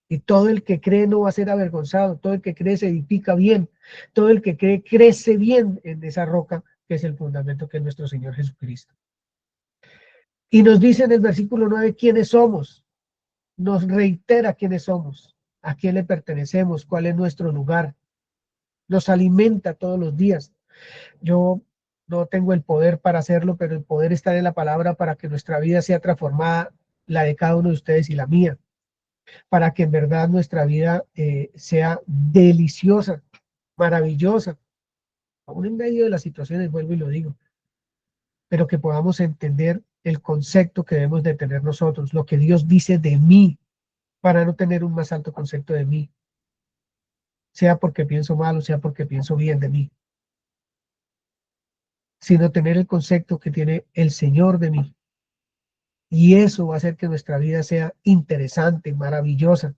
[SPEAKER 1] Y todo el que cree no va a ser avergonzado. Todo el que cree se edifica bien. Todo el que cree crece bien en esa roca que es el fundamento, que es nuestro Señor Jesucristo. Y nos dice en el versículo 9 quiénes somos. Nos reitera quiénes somos, a quién le pertenecemos, cuál es nuestro lugar. Nos alimenta todos los días. Yo no tengo el poder para hacerlo, pero el poder está en la palabra para que nuestra vida sea transformada, la de cada uno de ustedes y la mía, para que en verdad nuestra vida sea deliciosa, maravillosa, aún en medio de las situaciones, vuelvo y lo digo, pero que podamos entender el concepto que debemos de tener nosotros, lo que Dios dice de mí, para no tener un más alto concepto de mí, sea porque pienso mal o sea porque pienso bien de mí, sino tener el concepto que tiene el Señor de mí. Y eso va a hacer que nuestra vida sea interesante, maravillosa,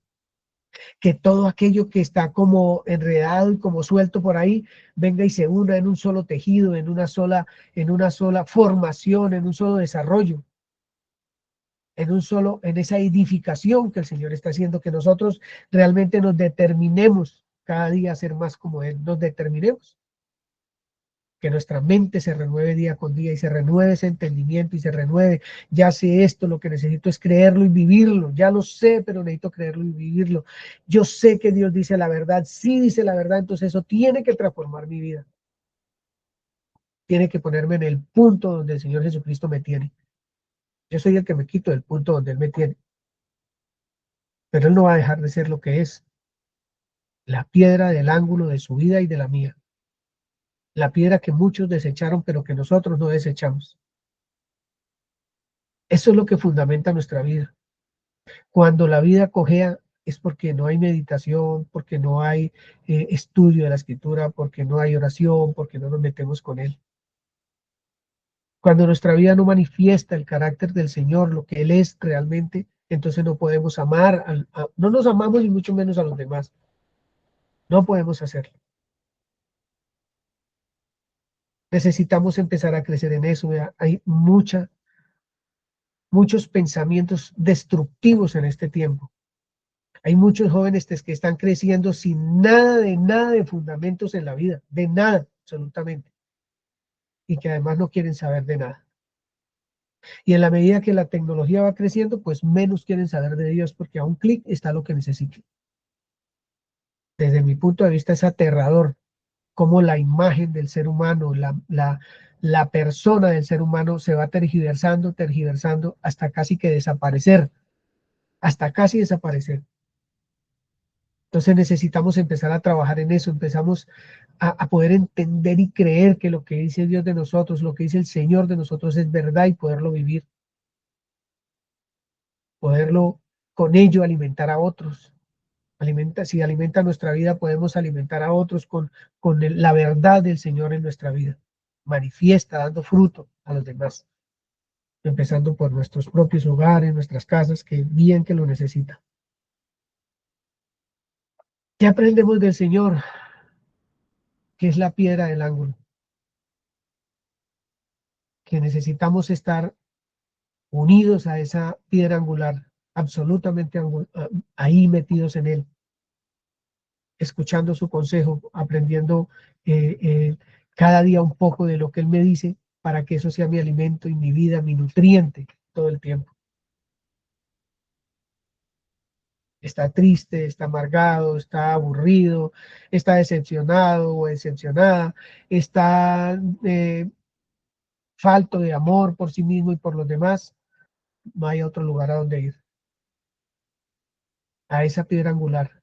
[SPEAKER 1] que todo aquello que está como enredado y como suelto por ahí venga y se una en un solo tejido, en una sola formación, en un solo desarrollo. en esa edificación que el Señor está haciendo, que nosotros realmente nos determinemos cada día a ser más como Él, nos determinemos, que nuestra mente se renueve día con día y se renueve ese entendimiento y se renueve, ya sé esto, lo que necesito es creerlo y vivirlo, ya lo sé, pero necesito creerlo y vivirlo. Yo sé que Dios dice la verdad, sí dice la verdad, entonces eso tiene que transformar mi vida. Tiene que ponerme en el punto donde el Señor Jesucristo me tiene. Yo soy el que me quito del punto donde Él me tiene, pero Él no va a dejar de ser lo que es, la piedra del ángulo de su vida y de la mía. La piedra que muchos desecharon, pero que nosotros no desechamos. Eso es lo que fundamenta nuestra vida. Cuando la vida cojea es porque no hay meditación, porque no hay estudio de la escritura, porque no hay oración, porque no nos metemos con Él. Cuando nuestra vida no manifiesta el carácter del Señor, lo que Él es realmente, entonces no podemos amar, no nos amamos y mucho menos a los demás. No podemos hacerlo. Necesitamos empezar a crecer en eso. ¿Vea? Hay muchos pensamientos destructivos en este tiempo. Hay muchos jóvenes que están creciendo sin nada de fundamentos en la vida, de nada, absolutamente, y que además no quieren saber de nada. Y en la medida que la tecnología va creciendo, pues menos quieren saber de Dios, porque a un clic está lo que necesitan. Desde mi punto de vista es aterrador cómo la imagen del ser humano, la persona del ser humano se va tergiversando, hasta casi que desaparecer, hasta casi desaparecer. Entonces necesitamos empezar a trabajar en eso, empezamos a poder entender y creer que lo que dice Dios de nosotros, lo que dice el Señor de nosotros es verdad y poderlo vivir, poderlo con ello alimentar a otros. Si alimenta nuestra vida, podemos alimentar a otros con la verdad del Señor en nuestra vida. Manifiesta, dando fruto a los demás, empezando por nuestros propios hogares, nuestras casas, que bien que lo necesitan. ¿Qué aprendemos del Señor? Que es la piedra del ángulo. Que necesitamos estar unidos a esa piedra angular, absolutamente ahí metidos en Él, escuchando su consejo, aprendiendo cada día un poco de lo que Él me dice, para que eso sea mi alimento y mi vida, mi nutriente todo el tiempo. Está triste, está amargado, está aburrido, está decepcionado o decepcionada, está falto de amor por sí mismo y por los demás, no hay otro lugar a donde ir. A esa piedra angular,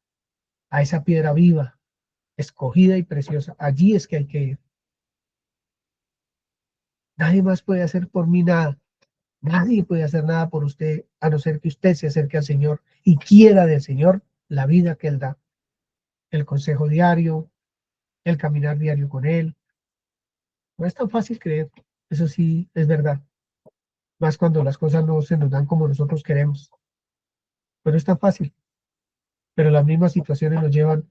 [SPEAKER 1] a esa piedra viva, escogida y preciosa. Allí es que hay que ir. Nadie más puede hacer por mí nada. Nadie puede hacer nada por usted, a no ser que usted se acerque al Señor y quiera del Señor la vida que Él da. El consejo diario, el caminar diario con Él. No es tan fácil creer, eso sí es verdad. Más cuando las cosas no se nos dan como nosotros queremos. Pero es tan fácil. Pero las mismas situaciones nos llevan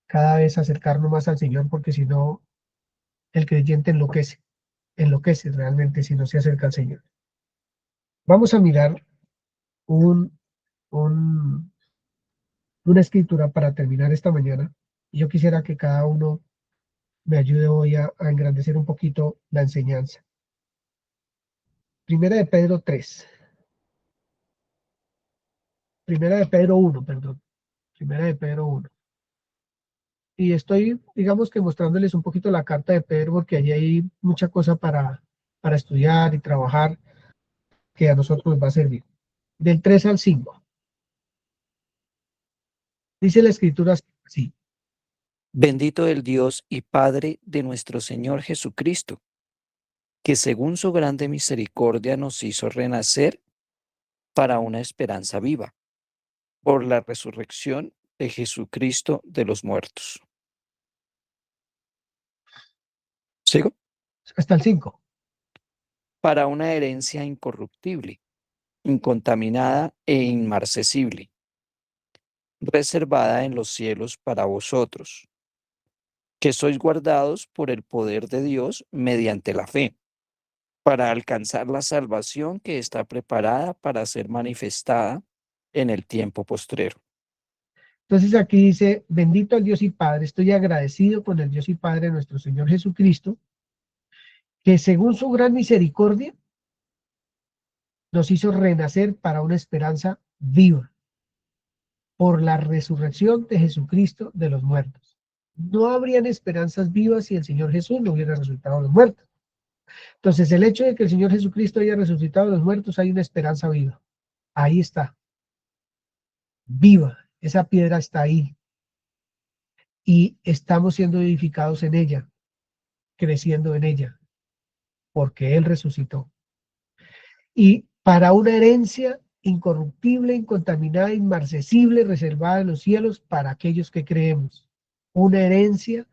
[SPEAKER 1] cada vez a acercarnos más al Señor, porque si no, el creyente enloquece realmente si no se acerca al Señor. Vamos a mirar un, un, una escritura para terminar esta mañana. Yo quisiera que cada uno me ayude hoy a engrandecer un poquito la enseñanza. Primera de Pedro 3. Primera de Pedro 1, perdón. Primera de Pedro 1. Y estoy, digamos que mostrándoles un poquito la carta de Pedro, porque allí hay mucha cosa para estudiar y trabajar que a nosotros nos va a servir. Del 3 al 5. Dice la escritura así.
[SPEAKER 8] Bendito el Dios y Padre de nuestro Señor Jesucristo, que según su grande misericordia nos hizo renacer para una esperanza viva, por la resurrección de Jesucristo de los muertos. ¿Sigo?
[SPEAKER 1] Hasta el 5.
[SPEAKER 8] Para una herencia incorruptible, incontaminada e inmarcesible, reservada en los cielos para vosotros, que sois guardados por el poder de Dios mediante la fe, para alcanzar la salvación que está preparada para ser manifestada en el tiempo postrero.
[SPEAKER 1] Entonces aquí dice, bendito el Dios y Padre, estoy agradecido con el Dios y Padre de nuestro Señor Jesucristo, que según su gran misericordia nos hizo renacer para una esperanza viva por la resurrección de Jesucristo de los muertos. No habrían esperanzas vivas si el Señor Jesús no hubiera resucitado de los muertos. Entonces, el hecho de que el Señor Jesucristo haya resucitado de los muertos, hay una esperanza viva. Ahí está, viva. Esa piedra está ahí. Y estamos siendo edificados en ella, creciendo en ella, porque Él resucitó. Y para una herencia incorruptible, incontaminada, inmarcesible, reservada en los cielos para aquellos que creemos. Una herencia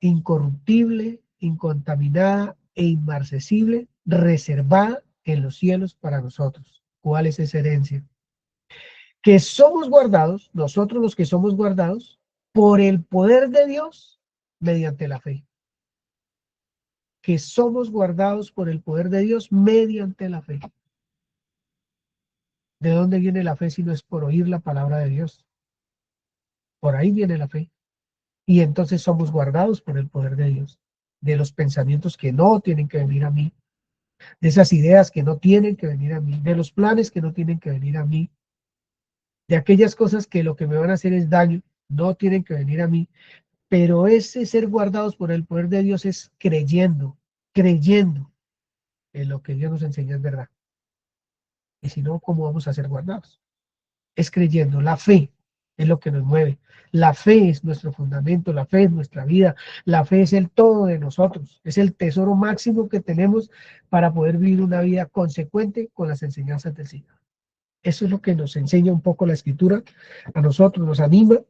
[SPEAKER 1] incorruptible, incontaminada e inmarcesible, reservada en los cielos para nosotros. ¿Cuál es esa herencia? Que somos guardados, nosotros los que somos guardados, por el poder de Dios mediante la fe. Que somos guardados por el poder de Dios mediante la fe. ¿De dónde viene la fe si no es por oír la palabra de Dios? Por ahí viene la fe. Y entonces somos guardados por el poder de Dios. De los pensamientos que no tienen que venir a mí. De esas ideas que no tienen que venir a mí. De los planes que no tienen que venir a mí. De aquellas cosas que lo que me van a hacer es daño. No tienen que venir a mí. Pero ese ser guardados por el poder de Dios es creyendo en lo que Dios nos enseña es verdad. Y si no, ¿cómo vamos a ser guardados? Es creyendo. La fe es lo que nos mueve. La fe es nuestro fundamento, la fe es nuestra vida, la fe es el todo de nosotros, es el tesoro máximo que tenemos para poder vivir una vida consecuente con las enseñanzas del Señor. Eso es lo que nos enseña un poco la Escritura, a nosotros nos anima,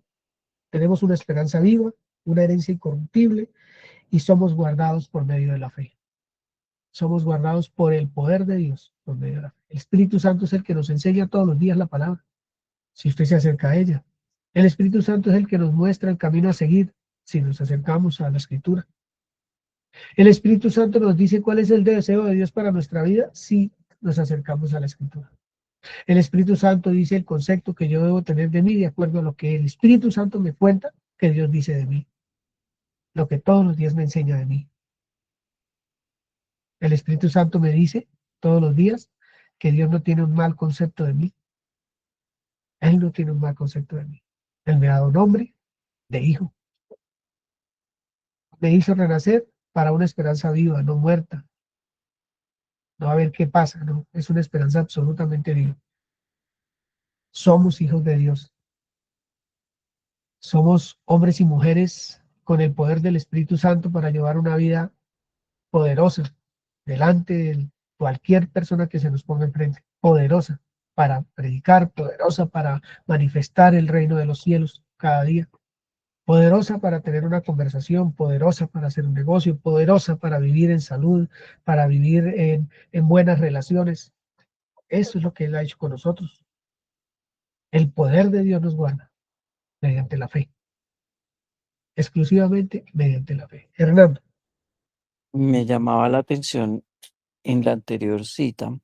[SPEAKER 1] tenemos una esperanza viva, una herencia incorruptible y somos guardados por medio de la fe. Somos guardados por el poder de Dios, por medio de la fe. El Espíritu Santo es el que nos enseña todos los días la palabra, si usted se acerca a ella. El Espíritu Santo es el que nos muestra el camino a seguir si nos acercamos a la Escritura. El Espíritu Santo nos dice cuál es el deseo de Dios para nuestra vida si nos acercamos a la Escritura. El Espíritu Santo dice el concepto que yo debo tener de mí de acuerdo a lo que el Espíritu Santo me cuenta que Dios dice de mí, lo que todos los días me enseña de mí. El Espíritu Santo me dice todos los días que Dios no tiene un mal concepto de mí. Él no tiene un mal concepto de mí. Él me ha dado nombre de hijo. Me hizo renacer para una esperanza viva, no muerta. No a ver qué pasa, no. Es una esperanza absolutamente viva. Somos hijos de Dios. Somos hombres y mujeres con el poder del Espíritu Santo para llevar una vida poderosa delante de cualquier persona que se nos ponga enfrente. Poderosa para predicar, poderosa para manifestar el reino de los cielos cada día. Poderosa para tener una conversación, poderosa para hacer un negocio, poderosa para vivir en salud, para vivir en buenas relaciones. Eso es lo que Él ha hecho con nosotros. El poder de Dios nos guarda mediante la fe, exclusivamente mediante la fe. Hernando.
[SPEAKER 8] Me llamaba la atención en la anterior cita,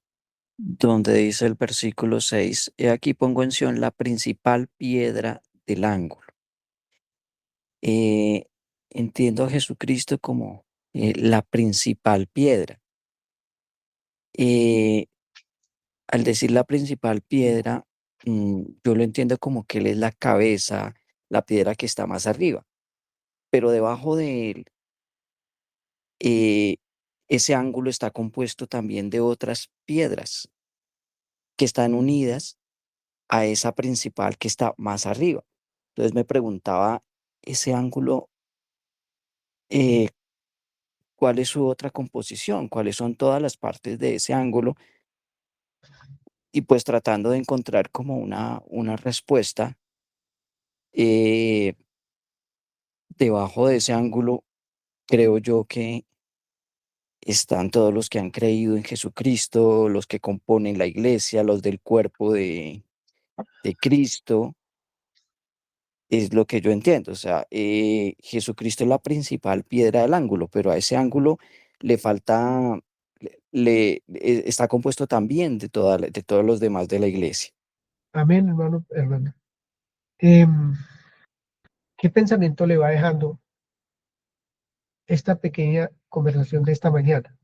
[SPEAKER 8] donde dice el versículo 6, he aquí pongo en Sión la principal piedra del ángulo. Eh, entiendo a Jesucristo como la principal piedra. Al decir la principal piedra, yo lo entiendo como que Él es la cabeza, la piedra que está más arriba, pero debajo de Él, eh, ese ángulo está compuesto también de otras piedras que están unidas a esa principal que está más arriba. Entonces me preguntaba, ese ángulo, eh, ¿cuál es su otra composición? ¿Cuáles son todas las partes de ese ángulo? Y pues tratando de encontrar como una respuesta, eh, debajo de ese ángulo, creo yo que están todos los que han creído en Jesucristo, los que componen la iglesia, los del cuerpo de Cristo. Es lo que yo entiendo. O sea, Jesucristo es la principal piedra del ángulo, pero a ese ángulo le falta, está compuesto también de todos los demás de la iglesia.
[SPEAKER 1] Amén, hermano Hernando. Em, ¿Qué pensamiento le va dejando esta pequeña conversación de esta mañana?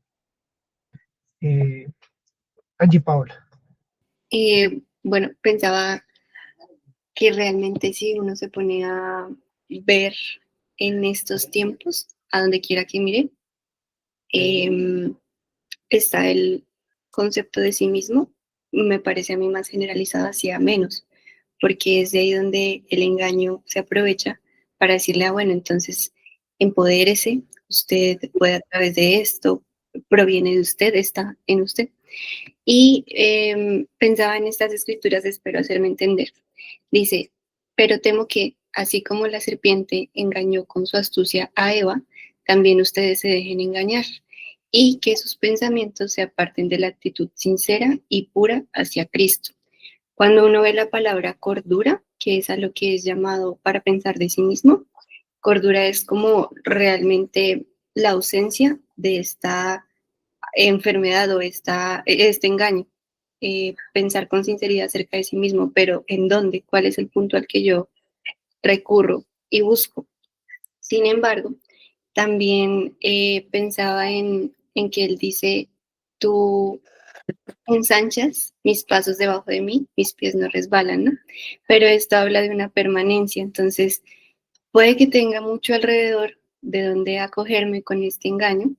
[SPEAKER 1] Angie Paola.
[SPEAKER 9] Bueno, pensaba que realmente si uno se pone a ver en estos tiempos, a donde quiera que mire, em, está el concepto de sí mismo, me parece a mí más generalizado hacia menos, porque es de ahí donde el engaño se aprovecha para decirle, ah, bueno, entonces empodérese, usted puede a través de esto, proviene de usted, está en usted. Y pensaba en estas escrituras, espero hacerme entender. Dice, pero temo que, así como la serpiente engañó con su astucia a Eva, también ustedes se dejen engañar y que sus pensamientos se aparten de la actitud sincera y pura hacia Cristo. Cuando uno ve la palabra cordura, que es a lo que es llamado para pensar de sí mismo, cordura es como realmente la ausencia de esta enfermedad o este engaño. Pensar con sinceridad acerca de sí mismo, pero ¿en dónde? ¿Cuál es el punto al que yo recurro y busco? Sin embargo, también pensaba en que él dice, tú ensanchas mis pasos debajo de mí, mis pies no resbalan, ¿no? Pero esto habla de una permanencia, entonces puede que tenga mucho alrededor de donde acogerme con este engaño,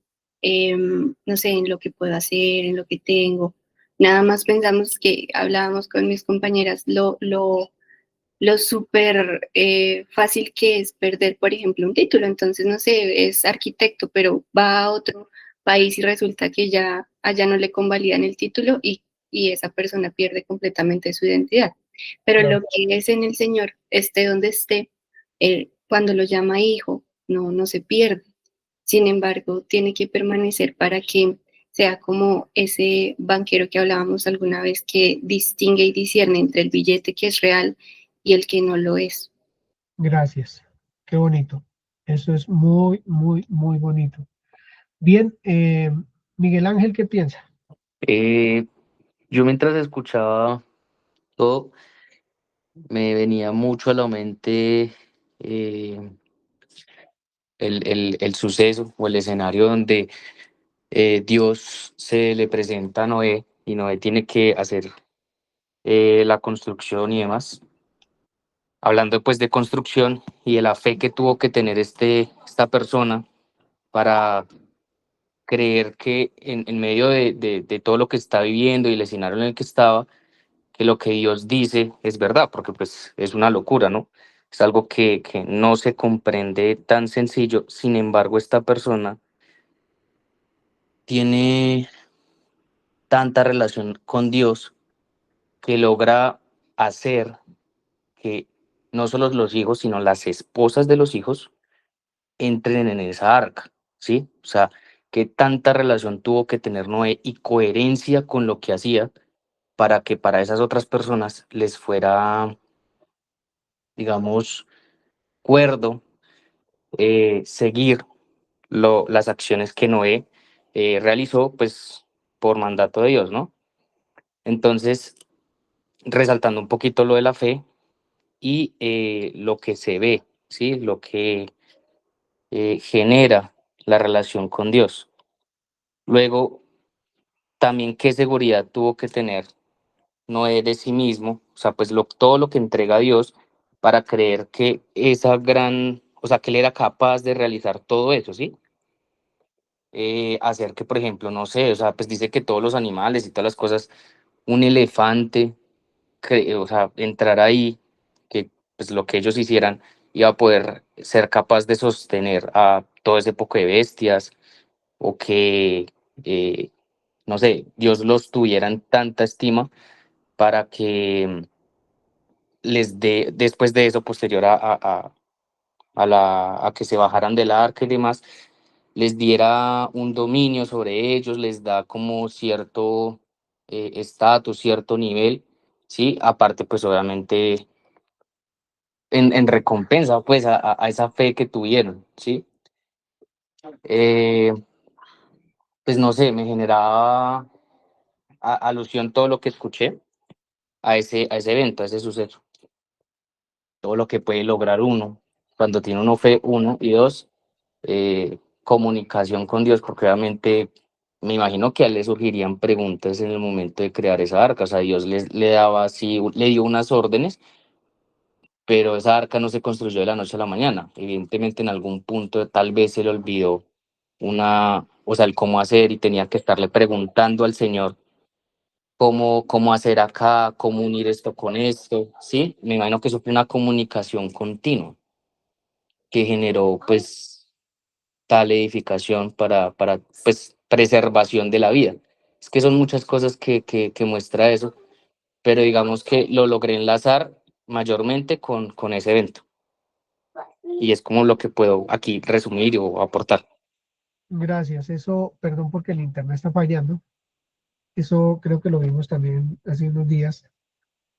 [SPEAKER 9] no sé, en lo que puedo hacer, en lo que tengo. Nada más pensamos que hablábamos con mis compañeras lo súper fácil que es perder, por ejemplo, un título. Entonces, no sé, es arquitecto, pero va a otro país y resulta que ya allá no le convalidan el título y esa persona pierde completamente su identidad. Pero
[SPEAKER 1] Claro.
[SPEAKER 9] lo que es en el Señor, esté donde esté, cuando lo llama hijo, no se pierde. Sin embargo, tiene que permanecer para que sea como ese banquero que hablábamos alguna vez que distingue y discierne entre el billete que es real y el que no lo es.
[SPEAKER 1] Gracias. Qué bonito. Eso es muy, muy, muy bonito. Bien, Miguel Ángel, ¿qué piensa?
[SPEAKER 10] Eh, yo mientras escuchaba todo, me venía mucho a la mente eh, el suceso o el escenario donde Dios se le presenta a Noé y Noé tiene que hacer la construcción y demás. Hablando pues de construcción y de la fe que tuvo que tener esta persona para creer que en medio de todo lo que está viviendo y el escenario en el que estaba, que lo que Dios dice es verdad, porque pues es una locura, ¿no? Es algo que no se comprende tan sencillo. Sin embargo, esta persona tiene tanta relación con Dios que logra hacer que no solo los hijos, sino las esposas de los hijos entren en esa arca, ¿sí? O sea, que tanta relación tuvo que tener Noé y coherencia con lo que hacía para que para esas otras personas les fuera, digamos, cuerdo seguir las acciones que Noé realizó, pues por mandato de Dios, ¿no? Entonces, resaltando un poquito lo de la fe y lo que se ve, ¿sí? Lo que genera la relación con Dios. Luego, también qué seguridad tuvo que tener Noé de sí mismo, o sea, pues todo lo que entrega a Dios para creer que esa gran, o sea, que él era capaz de realizar todo eso, ¿sí? Hacer que, por ejemplo, no sé, o sea, pues dice que todos los animales y todas las cosas, un elefante, o sea, entrar ahí, que pues lo que ellos hicieran iba a poder ser capaz de sostener a todo ese poco de bestias, o que, no sé, Dios los tuviera en tanta estima para que les dé, después de eso, posterior a que se bajaran del arca y demás, les diera un dominio sobre ellos, les da como cierto estatus, cierto nivel, ¿sí? Aparte, pues obviamente en recompensa, pues a esa fe que tuvieron, ¿sí? Eh, pues no sé, me generaba alusión todo lo que escuché a ese evento, a ese suceso. Todo lo que puede lograr uno cuando tiene uno fe, uno, y dos, comunicación con Dios, porque obviamente me imagino que a él le surgirían preguntas en el momento de crear esa arca. O sea, Dios le daba así, le dio unas órdenes, pero esa arca no se construyó de la noche a la mañana. Evidentemente en algún punto tal vez se le olvidó o sea, el cómo hacer, y tenía que estarle preguntando al Señor cómo hacer acá, cómo unir esto con esto, ¿sí? Me imagino que eso fue una comunicación continua que generó pues tal edificación para pues preservación de la vida. Es que son muchas cosas que muestra eso, pero digamos que lo logré enlazar mayormente con ese evento. Y es como lo que puedo aquí resumir o aportar.
[SPEAKER 1] Gracias. Eso, perdón porque el internet está fallando. Eso creo que lo vimos también hace unos días.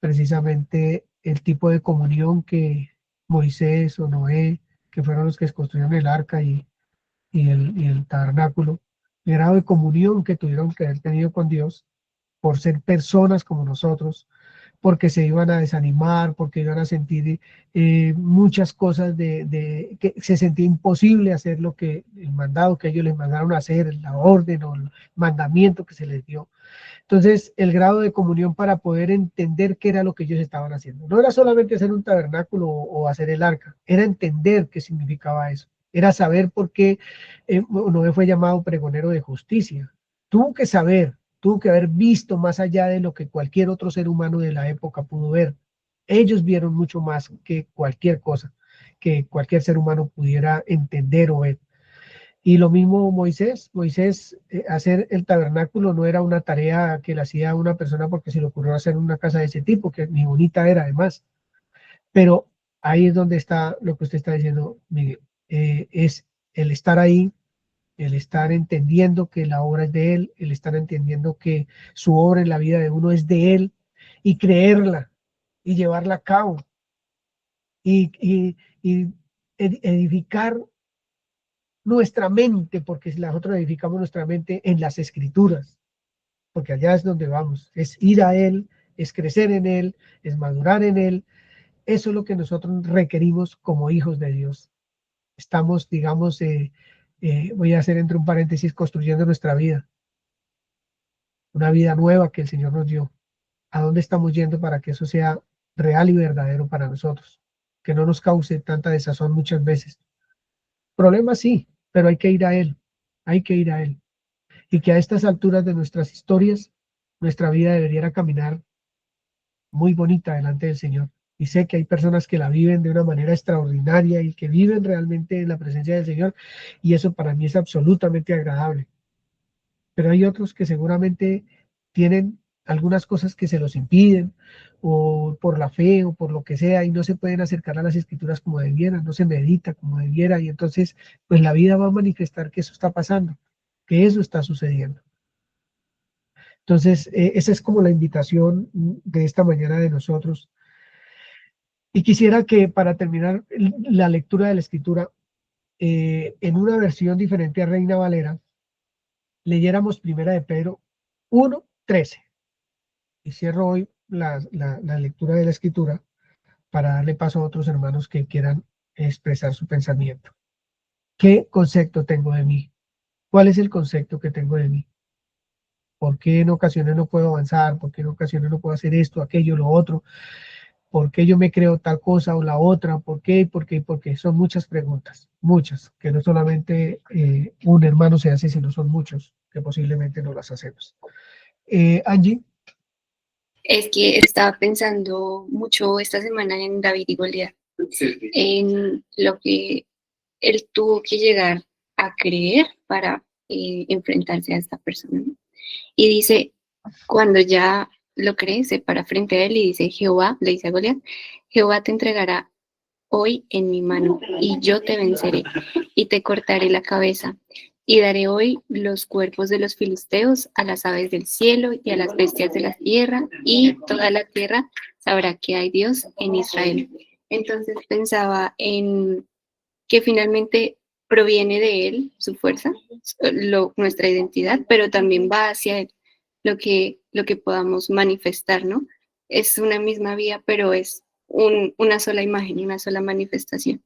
[SPEAKER 1] Precisamente el tipo de comunión que Moisés o Noé, que fueron los que construyeron el arca y el tabernáculo, el grado de comunión que tuvieron que haber tenido con Dios por ser personas como nosotros, porque se iban a desanimar, porque iban a sentir muchas cosas que se sentía imposible hacer lo que el mandado que ellos les mandaron a hacer, la orden o el mandamiento que se les dio. Entonces, el grado de comunión para poder entender qué era lo que ellos estaban haciendo. No era solamente hacer un tabernáculo o hacer el arca, era entender qué significaba eso. Era saber por qué Noé fue llamado pregonero de justicia. Tuvo que saber, tuvo que haber visto más allá de lo que cualquier otro ser humano de la época pudo ver. Ellos vieron mucho más que cualquier cosa que cualquier ser humano pudiera entender o ver. Y lo mismo Moisés, hacer el tabernáculo no era una tarea que le hacía una persona porque se le ocurrió hacer una casa de ese tipo, que ni bonita era además. Pero ahí es donde está lo que usted está diciendo, Miguel. Es el estar ahí, el estar entendiendo que la obra es de Él, el estar entendiendo que su obra en la vida de uno es de Él, y creerla y llevarla a cabo y edificar nuestra mente, porque si nosotros edificamos nuestra mente en las escrituras, porque allá es donde vamos, es ir a Él, es crecer en Él, es madurar en Él. Eso es lo que nosotros requerimos como hijos de Dios. Estamos, digamos, voy a hacer entre un paréntesis, construyendo nuestra vida, una vida nueva que el Señor nos dio. ¿A dónde estamos yendo para que eso sea real y verdadero para nosotros? Que no nos cause tanta desazón muchas veces. Problemas sí, pero hay que ir a Él, hay que ir a Él. Y que a estas alturas de nuestras historias, nuestra vida debería caminar muy bonita delante del Señor. Y sé que hay personas que la viven de una manera extraordinaria y que viven realmente en la presencia del Señor, y eso para mí es absolutamente agradable. Pero hay otros que seguramente tienen algunas cosas que se los impiden, o por la fe o por lo que sea, y no se pueden acercar a las escrituras como debieran, no se medita como debiera, y entonces pues la vida va a manifestar que eso está pasando, que eso está sucediendo. Entonces, esa es como la invitación de esta mañana de nosotros. Y quisiera que para terminar la lectura de la escritura, en una versión diferente a Reina Valera, leyéramos primera de Pedro 1:13. Y cierro hoy la lectura de la escritura para darle paso a otros hermanos que quieran expresar su pensamiento. ¿Qué concepto tengo de mí? ¿Cuál es el concepto que tengo de mí? ¿Por qué en ocasiones no puedo avanzar? ¿Por qué en ocasiones no puedo hacer esto, aquello, lo otro? ¿Por qué yo me creo tal cosa o la otra? ¿Por qué? ¿Por qué? ¿Por qué? Son muchas preguntas, muchas, que no solamente un hermano se hace, sino son muchos que posiblemente no las hacemos. Angie.
[SPEAKER 9] Es que estaba pensando mucho esta semana en David y Goliat, en lo que él tuvo que llegar a creer para enfrentarse a esta persona, ¿no? Y dice, cuando ya lo cree, se para frente a él y dice, Jehová, le dice a Goliat, Jehová te entregará hoy en mi mano, y yo te venceré, y te cortaré la cabeza, y daré hoy los cuerpos de los filisteos a las aves del cielo y a las bestias de la tierra, y toda la tierra sabrá que hay Dios en Israel. Entonces pensaba en que finalmente proviene de Él, su fuerza, nuestra identidad, pero también va hacia Él, lo que podamos manifestar, ¿no? Es una misma vía, pero es una sola imagen, una sola manifestación.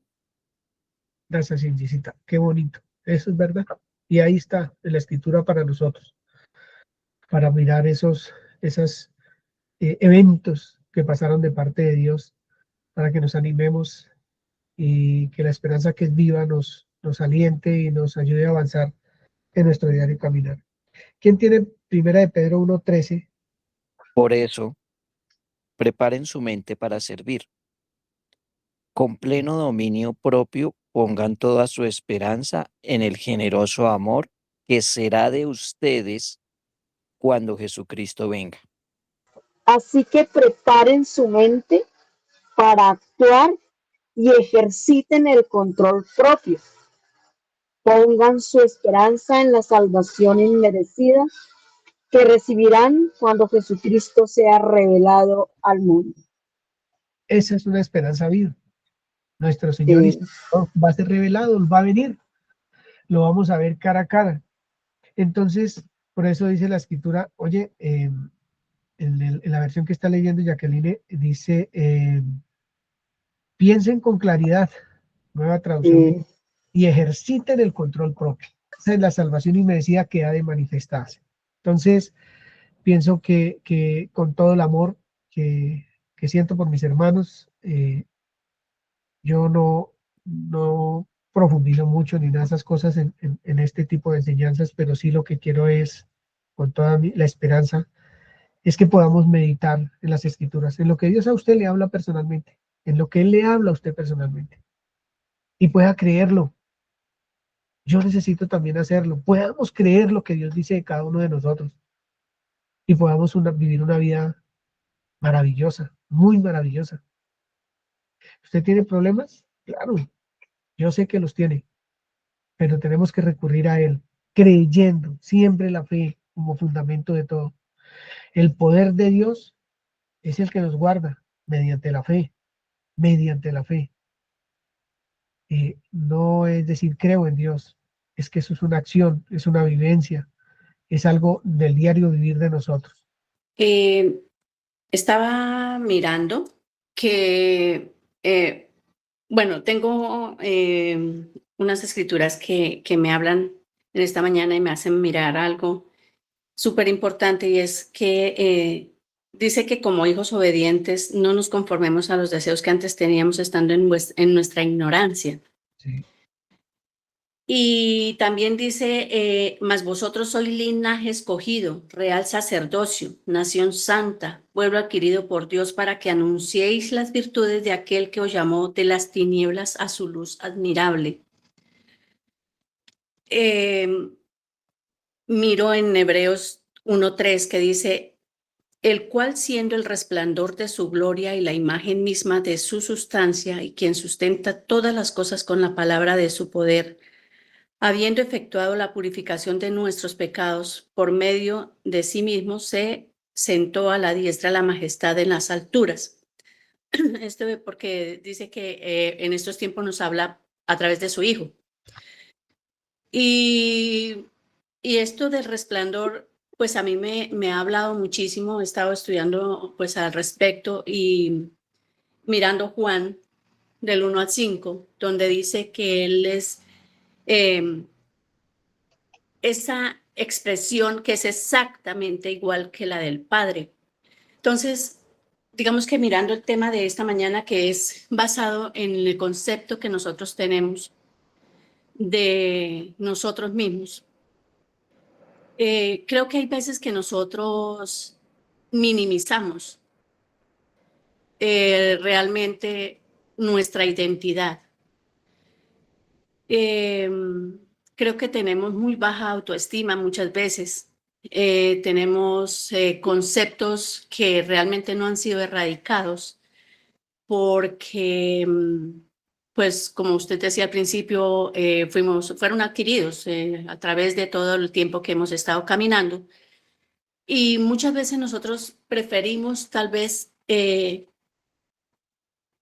[SPEAKER 1] Gracias, Ingisita. Qué bonito. Eso es verdad. Y ahí está en la escritura para nosotros, para mirar esos eventos que pasaron de parte de Dios, para que nos animemos y que la esperanza que es viva nos aliente y nos ayude a avanzar en nuestro diario caminar. ¿Quién tiene Primera de Pedro 1:13?
[SPEAKER 8] Por eso, preparen su mente para servir. Con pleno dominio propio, pongan toda su esperanza en el generoso amor que será de ustedes cuando Jesucristo venga.
[SPEAKER 11] Así que preparen su mente para actuar y ejerciten el control propio. Pongan su esperanza en la salvación inmerecida que recibirán cuando Jesucristo sea revelado al mundo.
[SPEAKER 1] Esa es una esperanza viva. Nuestro Señor y Salvador va a ser revelado, va a venir. Lo vamos a ver cara a cara. Entonces, por eso dice la escritura, oye, en la versión que está leyendo Jacqueline, dice, piensen con claridad, nueva traducción, y ejerciten el control propio. Esa es la salvación inmerecida que ha de manifestarse. Entonces, pienso que con todo el amor que siento por mis hermanos, yo no profundizo mucho ni nada de esas cosas en este tipo de enseñanzas, pero sí lo que quiero es, con toda la esperanza, es que podamos meditar en las escrituras, en lo que Dios a usted le habla personalmente, en lo que Él le habla a usted personalmente, y pueda creerlo. Yo necesito también hacerlo. Podamos creer lo que Dios dice de cada uno de nosotros y podamos vivir una vida maravillosa, muy maravillosa. ¿Usted tiene problemas? Claro, yo sé que los tiene, pero tenemos que recurrir a Él, creyendo siempre la fe como fundamento de todo. El poder de Dios es el que nos guarda mediante la fe, mediante la fe. No es decir creo en Dios, es que eso es una acción, es una vivencia, es algo del diario vivir de nosotros.
[SPEAKER 4] Estaba mirando que, bueno, tengo unas escrituras que me hablan en esta mañana y me hacen mirar algo súper importante, y es que dice que como hijos obedientes no nos conformemos a los deseos que antes teníamos estando en nuestra ignorancia.
[SPEAKER 1] Sí.
[SPEAKER 4] Y también dice, mas vosotros sois linaje escogido, real sacerdocio, nación santa, pueblo adquirido por Dios, para que anunciéis las virtudes de aquel que os llamó de las tinieblas a su luz admirable. Miro en Hebreos 1:3 que dice, el cual siendo el resplandor de su gloria y la imagen misma de su sustancia, y quien sustenta todas las cosas con la palabra de su poder, habiendo efectuado la purificación de nuestros pecados, por medio de sí mismo se sentó a la diestra de la majestad en las alturas. Esto porque dice que en estos tiempos nos habla a través de su Hijo. Y esto del resplandor, pues a mí me ha hablado muchísimo. He estado estudiando pues al respecto y mirando Juan del 1 al 5, donde dice que Él es esa expresión que es exactamente igual que la del Padre. Entonces, digamos que mirando el tema de esta mañana, que es basado en el concepto que nosotros tenemos de nosotros mismos, creo que hay veces que nosotros minimizamos realmente nuestra identidad. Creo que tenemos muy baja autoestima muchas veces. Tenemos conceptos que realmente no han sido erradicados porque, pues como usted decía al principio, fueron adquiridos a través de todo el tiempo que hemos estado caminando. Y muchas veces nosotros preferimos tal vez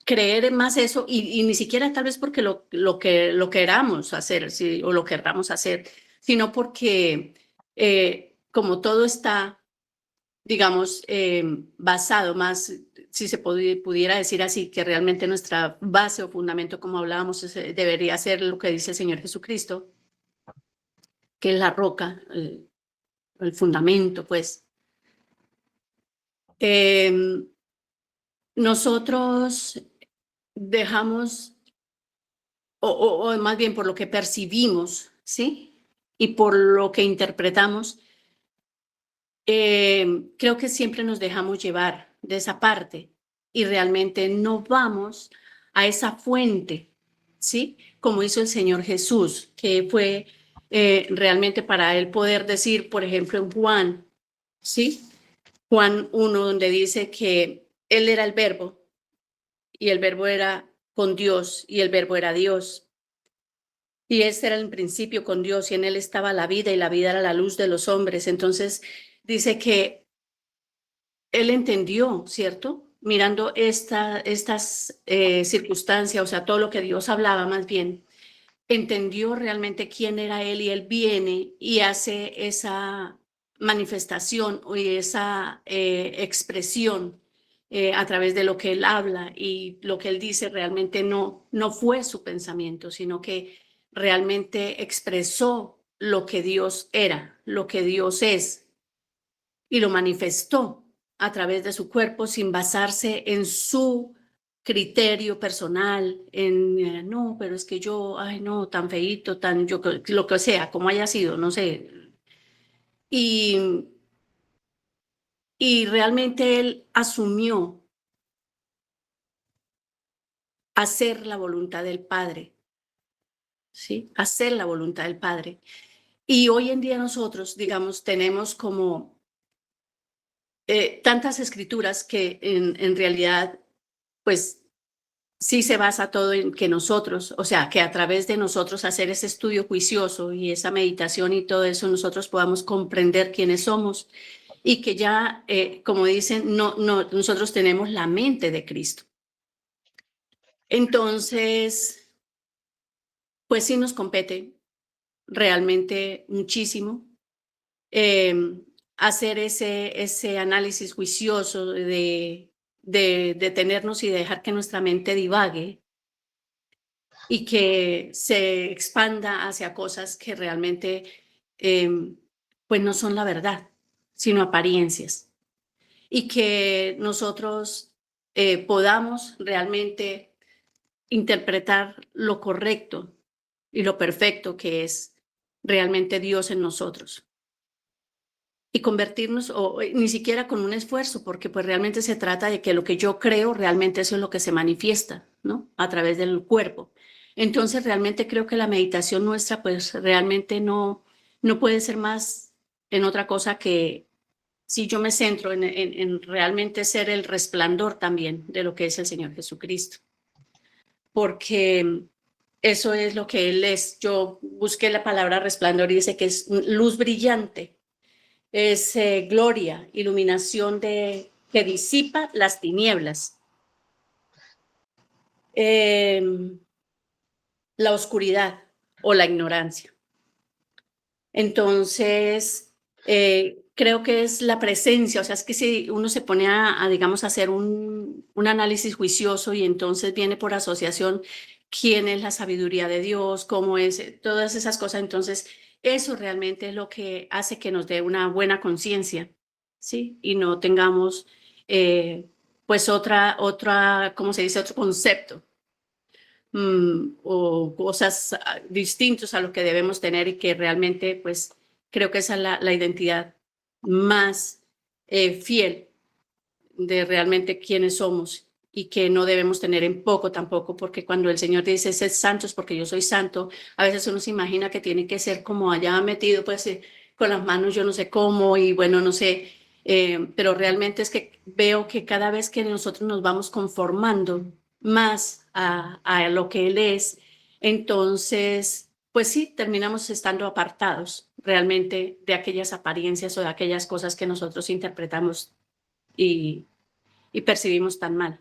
[SPEAKER 4] creer en más eso y ni siquiera tal vez porque lo queramos hacer, ¿sí? O lo querramos hacer, sino porque como todo está, digamos, basado más, si se pudiera decir así, que realmente nuestra base o fundamento, como hablábamos, debería ser lo que dice el Señor Jesucristo, que es la roca, el fundamento, pues. Nosotros dejamos, o más bien por lo que percibimos, ¿sí? Y por lo que interpretamos, creo que siempre nos dejamos llevar de esa parte y realmente no vamos a esa fuente, ¿sí? Como hizo el Señor Jesús, que fue realmente para él poder decir, por ejemplo, en Juan, ¿sí? Juan 1, donde dice que él era el verbo y el verbo era con Dios y el verbo era Dios. Y este era el principio con Dios y en él estaba la vida y la vida era la luz de los hombres. Entonces dice que él entendió, ¿cierto? Mirando estas circunstancias, o sea, todo lo que Dios hablaba más bien, entendió realmente quién era él y él viene y hace esa manifestación o esa expresión a través de lo que él habla y lo que él dice realmente no fue su pensamiento, sino que realmente expresó lo que Dios era, lo que Dios es y lo manifestó a través de su cuerpo sin basarse en su criterio personal, en no, pero es que yo, ay no, tan feíto, tan yo, lo que sea, como haya sido, no sé. Y realmente él asumió hacer la voluntad del Padre, ¿sí? Hacer la voluntad del Padre. Y hoy en día nosotros, digamos, tenemos como tantas escrituras que en realidad, pues, sí se basa todo en que nosotros, o sea, que a través de nosotros hacer ese estudio juicioso y esa meditación y todo eso, nosotros podamos comprender quiénes somos y que ya, como dicen, nosotros tenemos la mente de Cristo. Entonces, pues sí nos compete realmente muchísimo hacer ese análisis juicioso de detenernos y dejar que nuestra mente divague y que se expanda hacia cosas que realmente pues no son la verdad, sino apariencias. Y que nosotros podamos realmente interpretar lo correcto y lo perfecto que es realmente Dios en nosotros. Y convertirnos, o ni siquiera con un esfuerzo, porque pues realmente se trata de que lo que yo creo, realmente eso es lo que se manifiesta, ¿no? A través del cuerpo. Entonces realmente creo que la meditación nuestra pues realmente no puede ser más en otra cosa que si yo me centro en realmente ser el resplandor también de lo que es el Señor Jesucristo. Porque eso es lo que Él es. Yo busqué la palabra resplandor y dice que es luz brillante. Es gloria, iluminación que disipa las tinieblas. La oscuridad o la ignorancia. Entonces, creo que es la presencia, o sea, es que si uno se pone digamos, a hacer un análisis juicioso y entonces viene por asociación quién es la sabiduría de Dios, cómo es, todas esas cosas, entonces eso realmente es lo que hace que nos dé una buena conciencia, ¿sí? Y no tengamos, pues, ¿cómo se dice? Otro concepto o cosas distintos a lo que debemos tener y que realmente, pues, creo que esa es la identidad más fiel de realmente quiénes somos y que no debemos tener en poco tampoco, porque cuando el Señor dice, sed santos porque yo soy santo, a veces uno se imagina que tiene que ser como allá metido, pues, con las manos yo no sé cómo y bueno, no sé, pero realmente es que veo que cada vez que nosotros nos vamos conformando más a lo que Él es, entonces, pues sí, terminamos estando apartados realmente de aquellas apariencias o de aquellas cosas que nosotros interpretamos y percibimos tan mal.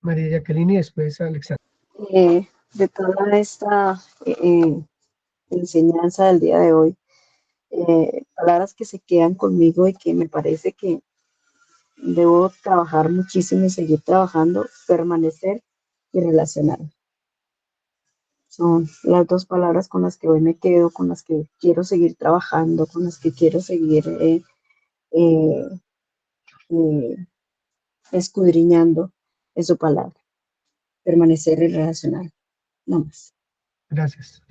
[SPEAKER 1] María Jacqueline y después Alexandra.
[SPEAKER 11] De toda esta enseñanza del día de hoy, palabras que se quedan conmigo y que me parece que debo trabajar muchísimo y seguir trabajando, permanecer y relacionar. Son las dos palabras con las que hoy me quedo, con las que quiero seguir trabajando, con las que quiero seguir eh, escudriñando en su palabra. Permanecer y relacionar. No más.
[SPEAKER 1] Gracias.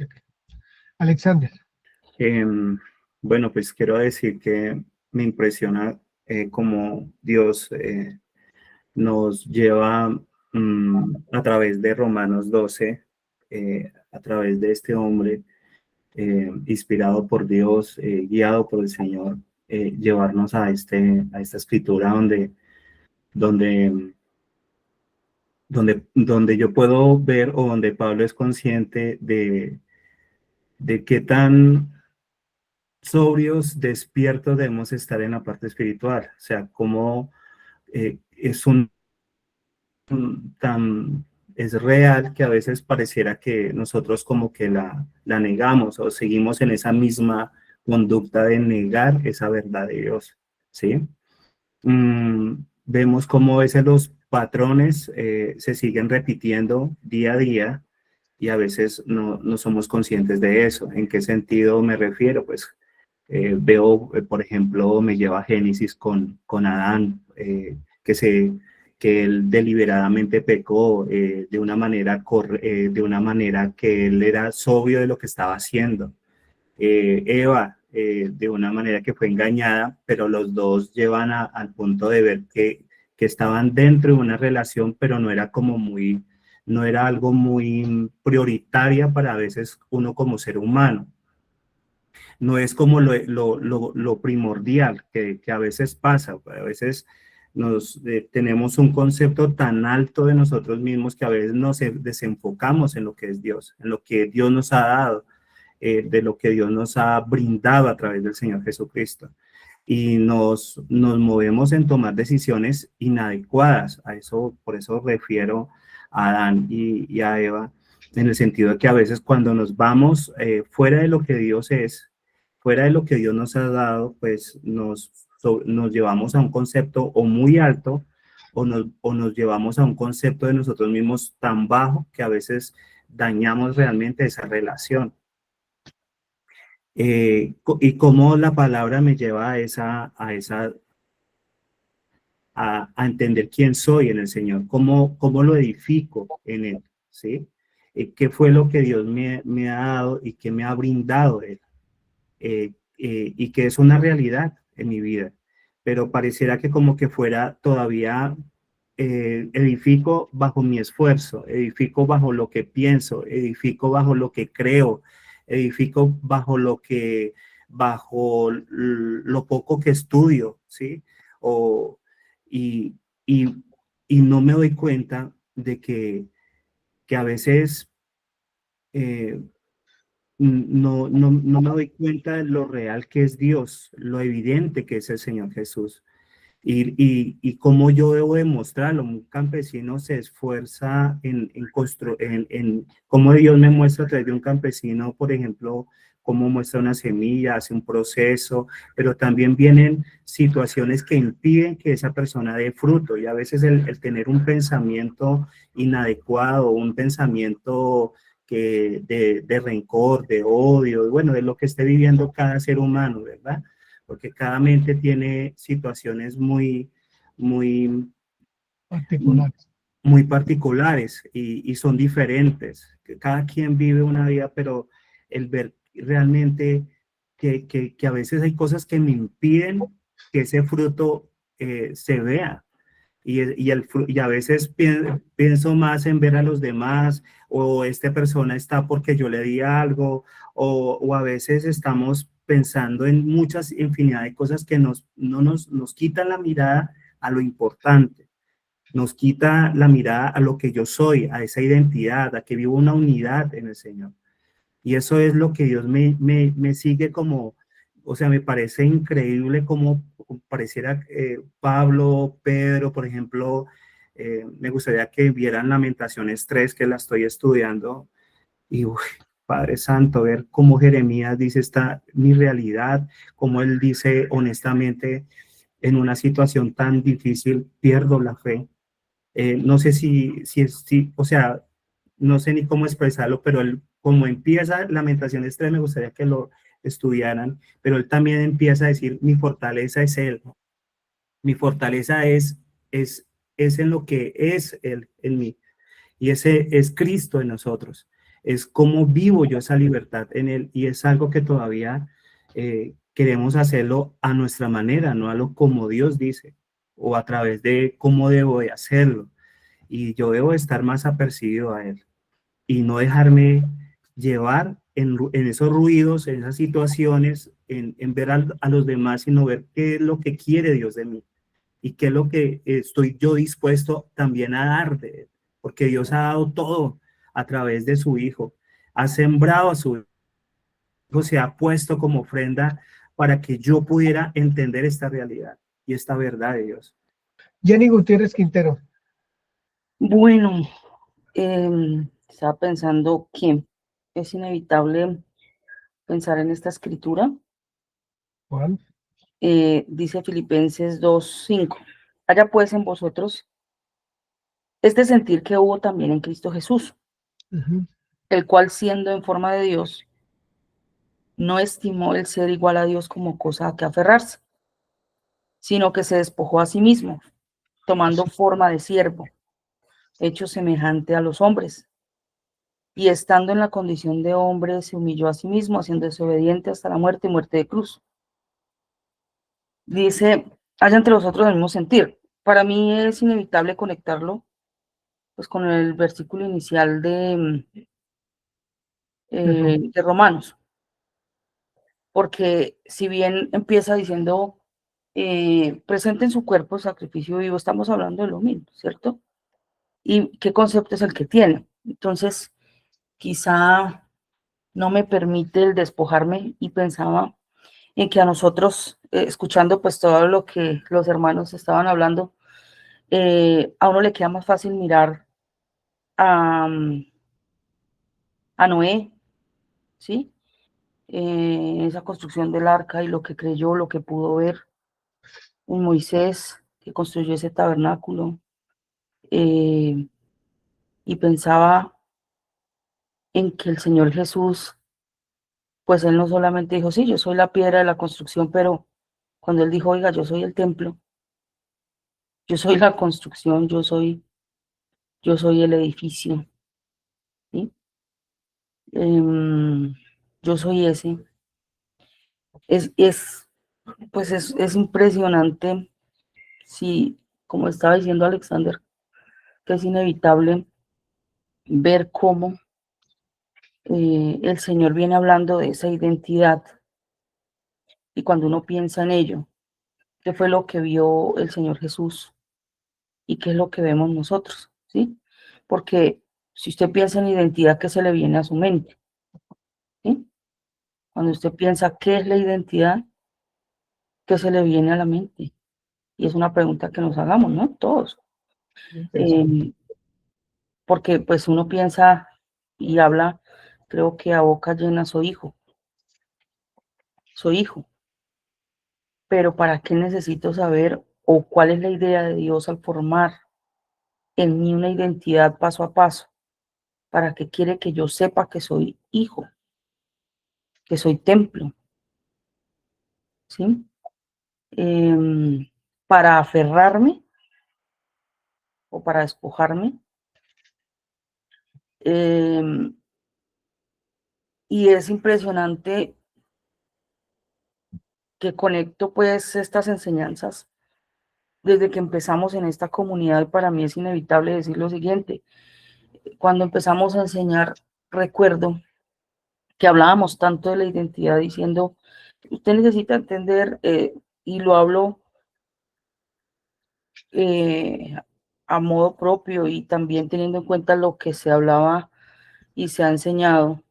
[SPEAKER 1] Alexander.
[SPEAKER 7] Bueno, pues quiero decir que me impresiona cómo Dios nos lleva a través de Romanos 12, a través de este hombre inspirado por Dios, guiado por el Señor, llevarnos a esta escritura donde yo puedo ver, o donde Pablo es consciente de qué tan sobrios, despiertos debemos estar en la parte espiritual. O sea, cómo es real que a veces pareciera que nosotros como que la negamos o seguimos en esa misma conducta de negar esa verdad de Dios, ¿sí? Vemos cómo a veces los patrones se siguen repitiendo día a día y a veces no somos conscientes de eso. ¿En qué sentido me refiero? Pues veo, por ejemplo, me lleva a Génesis con Adán, que él deliberadamente pecó de una manera que él era sobrio de lo que estaba haciendo. Eva, de una manera que fue engañada, pero los dos llevan al punto de ver que estaban dentro de una relación, pero no era algo muy prioritaria para a veces uno como ser humano. No es como lo primordial que a veces pasa. A veces tenemos un concepto tan alto de nosotros mismos que a veces nos desenfocamos en lo que es Dios, en lo que Dios nos ha dado, de lo que Dios nos ha brindado a través del Señor Jesucristo. Y nos movemos en tomar decisiones inadecuadas. Por eso refiero a Adán y a Eva, en el sentido de que a veces cuando nos vamos fuera de lo que Dios es, fuera de lo que Dios nos ha dado, pues nos llevamos a un concepto o muy alto o nos llevamos a un concepto de nosotros mismos tan bajo que a veces dañamos realmente esa relación. Y cómo la palabra me lleva a entender quién soy en el Señor, cómo lo edifico en Él, ¿sí? ¿Qué fue lo que Dios me ha dado y qué me ha brindado Él? Y que es una realidad en mi vida, pero pareciera que como que fuera todavía edifico bajo mi esfuerzo, edifico bajo lo que pienso, edifico bajo lo que creo, edifico bajo lo poco que estudio, ¿sí? Y no me doy cuenta de que a veces no me doy cuenta de lo real que es Dios, lo evidente que es el Señor Jesús. Y cómo yo debo demostrarlo. Un campesino se esfuerza en cómo Dios me muestra a través de un campesino, por ejemplo, cómo muestra una semilla, hace un proceso, pero también vienen situaciones que impiden que esa persona dé fruto. Y a veces el tener un pensamiento inadecuado, un pensamiento de rencor, de odio, bueno, de lo que esté viviendo cada ser humano, ¿verdad? Porque cada mente tiene situaciones muy particulares y son diferentes. Cada quien vive una vida, pero el ver realmente que a veces hay cosas que me impiden que ese fruto se vea. Y a veces pienso más en ver a los demás, o esta persona está porque yo le di algo, o a veces estamos pensando en muchas infinidad de cosas que nos quitan la mirada a lo importante, nos quita la mirada a lo que yo soy, a esa identidad, a que vivo una unidad en el Señor. Y eso es lo que Dios me sigue como, o sea, me parece increíble como pareciera Pablo, Pedro, por ejemplo, Me gustaría que vieran Lamentaciones 3, que la estoy estudiando, y Padre Santo, ver cómo Jeremías dice esta mi realidad, cómo él dice honestamente, en una situación tan difícil pierdo la fe. No sé o sea, no sé ni cómo expresarlo, pero él, como empieza Lamentaciones 3, me gustaría que lo estudiaran, pero él también empieza a decir, mi fortaleza es él, mi fortaleza es en lo que es él en mí, y ese es Cristo en nosotros, es cómo vivo yo esa libertad en él, y es algo que todavía queremos hacerlo a nuestra manera, no a lo como Dios dice, o a través de cómo debo de hacerlo, y yo debo estar más apercibido a él, y no dejarme llevar en esos ruidos, en esas situaciones, en ver a los demás, sino ver qué es lo que quiere Dios de mí y qué es lo que estoy yo dispuesto también a dar de él, porque Dios ha dado todo a través de su Hijo, ha sembrado a su Hijo, se ha puesto como ofrenda para que yo pudiera entender esta realidad y esta verdad de Dios.
[SPEAKER 1] Jenny Gutiérrez Quintero.
[SPEAKER 2] Bueno, estaba pensando que es inevitable pensar en esta escritura.
[SPEAKER 1] ¿Cuál?
[SPEAKER 2] Dice Filipenses 2:5. Haya pues en vosotros este sentir que hubo también en Cristo Jesús, el cual siendo en forma de Dios, no estimó el ser igual a Dios como cosa a que aferrarse, sino que se despojó a sí mismo, tomando forma de siervo, hecho semejante a los hombres, y estando en la condición de hombre, se humilló a sí mismo, haciéndose obediente hasta la muerte y muerte de cruz. Dice, haya entre vosotros el mismo sentir. Para mí es inevitable conectarlo pues con el versículo inicial de Romanos, porque si bien empieza diciendo presenten su cuerpo sacrificio vivo, estamos hablando de lo mismo, ¿cierto? ¿Y qué concepto es el que tiene? Entonces, quizá no me permite el despojarme, y pensaba en que a nosotros, escuchando pues todo lo que los hermanos estaban hablando, a uno le queda más fácil mirar a Noé, ¿sí? Esa construcción del arca y lo que creyó, lo que pudo ver, en Moisés, que construyó ese tabernáculo, y pensaba en que el Señor Jesús, pues él no solamente dijo, sí, yo soy la piedra de la construcción, pero cuando él dijo, oiga, yo soy el templo, yo soy la construcción, yo soy el edificio, ¿sí? Yo soy ese. Pues es impresionante, sí, como estaba diciendo Alexander, que es inevitable ver cómo el Señor viene hablando de esa identidad, y cuando uno piensa en ello, ¿qué fue lo que vio el Señor Jesús y qué es lo que vemos nosotros? ¿Sí? Porque si usted piensa en identidad, ¿qué se le viene a su mente? ¿Sí? Cuando usted piensa qué es la identidad, ¿qué se le viene a la mente? Y es una pregunta que nos hagamos, ¿no? Todos. Porque pues uno piensa y habla, creo que a boca llena, soy hijo, pero ¿para qué necesito saber o cuál es la idea de Dios al formar en mí una identidad paso a paso? ¿Para qué quiere que yo sepa que soy hijo, que soy templo? ¿Sí? Para aferrarme o para despojarme. Y es impresionante que conecto pues estas enseñanzas desde que empezamos en esta comunidad, y para mí es inevitable decir lo siguiente. Cuando empezamos a enseñar, recuerdo que hablábamos tanto de la identidad diciendo, usted necesita entender, y lo hablo a modo propio y también teniendo en cuenta lo que se hablaba y se ha enseñado,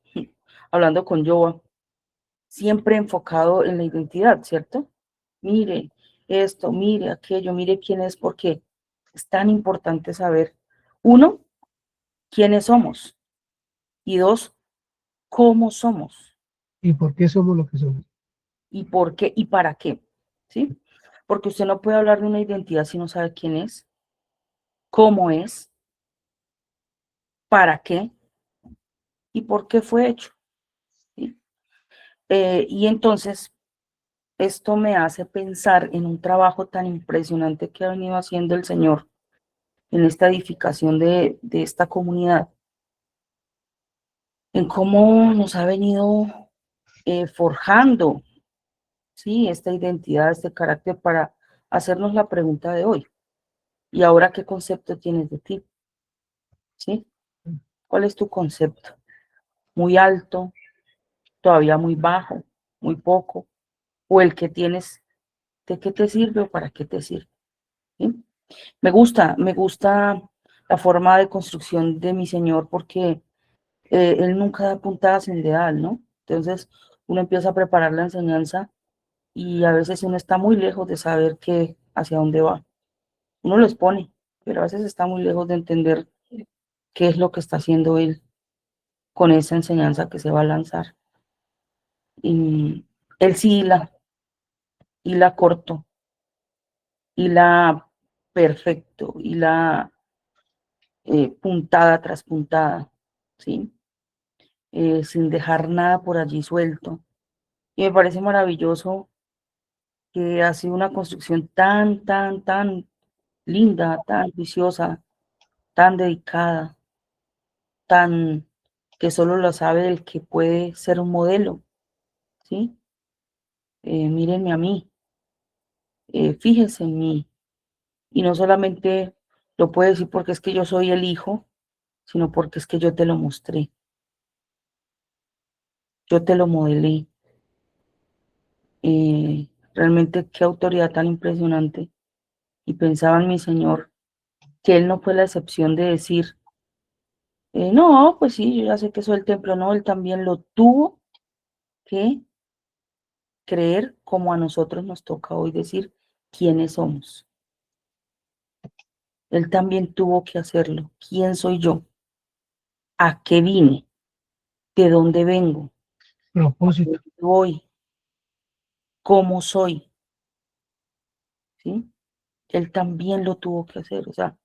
[SPEAKER 2] hablando con Joa, siempre enfocado en la identidad, ¿cierto? Mire esto, mire aquello, mire quién es, ¿por qué? Es tan importante saber, uno, quiénes somos y dos, cómo somos
[SPEAKER 1] ¿Y por qué somos lo que somos?
[SPEAKER 2] y por qué y para qué, ¿sí? Porque usted no puede hablar de una identidad si no sabe quién es, cómo es, para qué y por qué fue hecho, ¿sí? Y entonces, esto me hace pensar en un trabajo tan impresionante que ha venido haciendo el Señor en esta edificación de esta comunidad, en cómo nos ha venido forjando, ¿sí? Esta identidad, este carácter para hacernos la pregunta de hoy. ¿Y ahora qué concepto tienes de ti? ¿Sí? ¿Cuál es tu concepto? ¿Muy alto? ¿Todavía muy bajo? ¿Muy poco? ¿O el que tienes, de qué te sirve o para qué te sirve? ¿Sí? Me gusta la forma de construcción de mi Señor porque Él nunca da puntadas en dedal, ¿no? Entonces uno empieza a preparar la enseñanza y a veces uno está muy lejos de saber hacia dónde va. Uno lo expone, pero a veces está muy lejos de entender qué es lo que está haciendo Él con esa enseñanza que se va a lanzar. Y Él sí hila corto, hila perfecto, hila puntada tras puntada, ¿sí? Sin dejar nada por allí suelto. Y me parece maravilloso que ha sido una construcción tan linda, tan juiciosa, tan dedicada, tan que solo lo sabe el que puede ser un modelo, ¿sí? Mírenme a mí, fíjense en mí. Y no solamente lo puede decir porque es que yo soy el hijo, sino porque es que yo te lo mostré, yo te lo modelé. Realmente qué autoridad tan impresionante. Y pensaba en mi Señor, que Él no fue la excepción de decir, no, pues sí, yo ya sé que soy el templo, no, Él también lo tuvo que creer como a nosotros nos toca hoy decir quiénes somos. Él también tuvo que hacerlo. ¿Quién soy yo? ¿A qué vine? ¿De dónde vengo?
[SPEAKER 1] Propósito.
[SPEAKER 2] ¿A dónde voy? ¿Cómo soy? ¿Sí? Él también lo tuvo que hacer. O sea,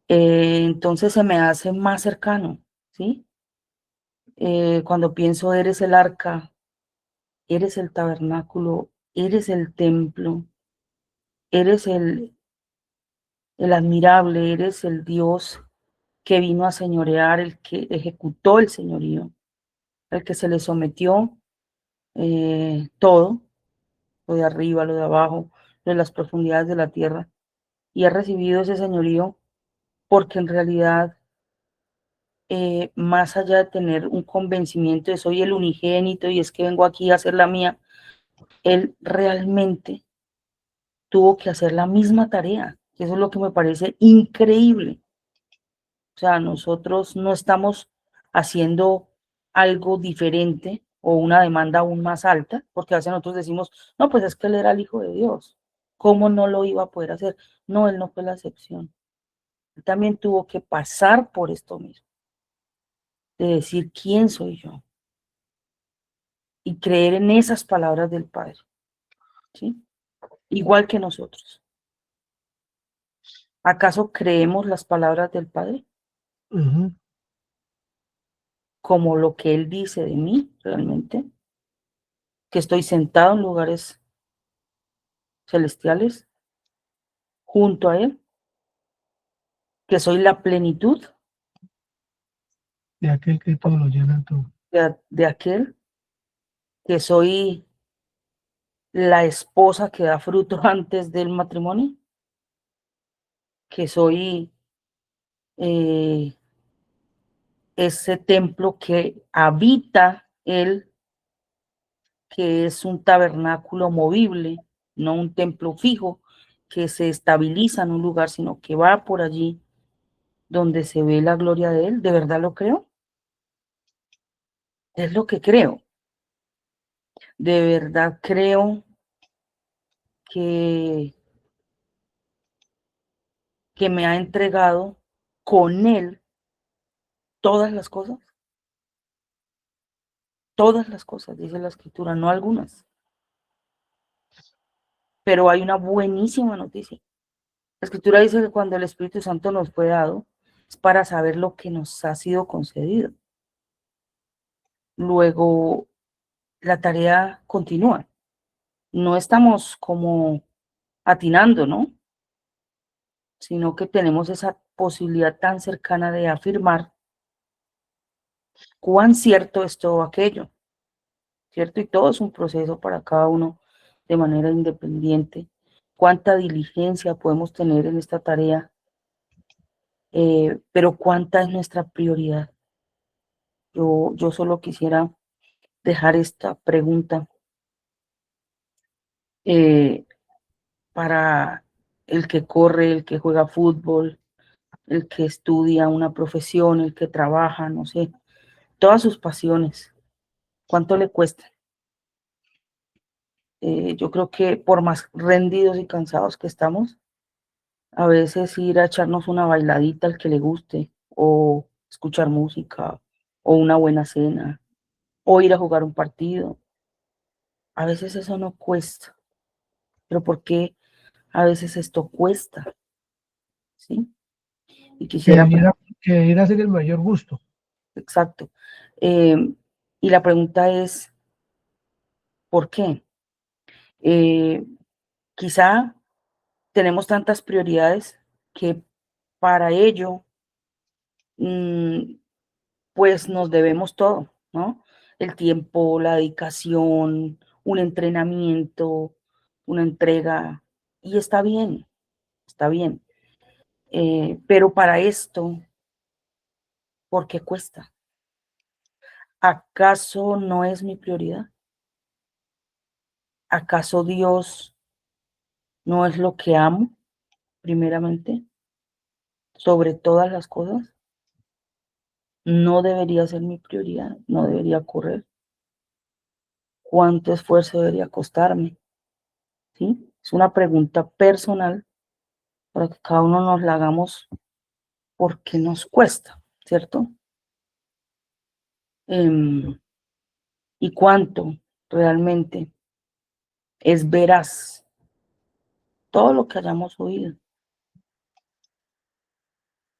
[SPEAKER 2] entonces se me hace más cercano, ¿sí? Cuando pienso, eres el arca, eres el tabernáculo, eres el templo, eres el admirable, eres el Dios que vino a señorear, el que ejecutó el señorío, el que se le sometió todo, lo de arriba, lo de abajo, lo de las profundidades de la tierra, y ha recibido ese señorío porque en realidad, más allá de tener un convencimiento de soy el unigénito y es que vengo aquí a hacer la mía, él realmente tuvo que hacer la misma tarea, que eso es lo que me parece increíble. O sea, nosotros no estamos haciendo algo diferente o una demanda aún más alta, porque a veces nosotros decimos, no, pues es que él era el Hijo de Dios, ¿cómo no lo iba a poder hacer? No, él no fue la excepción. Él también tuvo que pasar por esto mismo, de decir quién soy yo y creer en esas palabras del Padre, ¿sí? Igual que nosotros. ¿Acaso creemos las palabras del Padre
[SPEAKER 1] Ujú.
[SPEAKER 2] como lo que Él dice de mí realmente? Que estoy sentado en lugares celestiales junto a Él, que soy la plenitud
[SPEAKER 1] De aquel que todo lo llena todo.
[SPEAKER 2] de aquel, que soy la esposa que da fruto antes del matrimonio, que soy ese templo que habita Él, que es un tabernáculo movible, no un templo fijo, que se estabiliza en un lugar, sino que va por allí donde se ve la gloria de Él. ¿De verdad lo creo? Es lo que creo. De verdad creo que que me ha entregado con Él todas las cosas. Todas las cosas, dice la Escritura, no algunas. Pero hay una buenísima noticia. La Escritura dice que cuando el Espíritu Santo nos fue dado, es para saber lo que nos ha sido concedido. Luego, la tarea continúa. No estamos como atinando, ¿no? Sino que tenemos esa posibilidad tan cercana de afirmar cuán cierto es todo aquello, ¿cierto? Y todo es un proceso para cada uno de manera independiente. Cuánta diligencia podemos tener en esta tarea, pero cuánta es nuestra prioridad. Yo solo quisiera dejar esta pregunta para el que corre, el que juega fútbol, el que estudia una profesión, el que trabaja, no sé, todas sus pasiones. ¿Cuánto le cuesta? Yo creo que por más rendidos y cansados que estamos, a veces ir a echarnos una bailadita al que le guste, o escuchar música, o una buena cena, o ir a jugar un partido, a veces eso no cuesta. Pero ¿por qué a veces esto cuesta? ¿Sí? Y quisiera,
[SPEAKER 1] Que debiera ser el mayor gusto.
[SPEAKER 2] exacto. Y la pregunta es, ¿por qué? Quizá tenemos tantas prioridades que para ello, pues nos debemos todo, ¿no? El tiempo, la dedicación, un entrenamiento, una entrega, y está bien, está bien. Pero para esto, ¿por qué cuesta? ¿Acaso no es mi prioridad? ¿Acaso Dios no es lo que amo, primeramente, sobre todas las cosas? No debería ser mi prioridad, no debería correr. ¿Cuánto esfuerzo debería costarme? ¿Sí? Es una pregunta personal para que cada uno nos la hagamos porque nos cuesta, ¿cierto? ¿Y cuánto realmente es veraz todo lo que hayamos oído?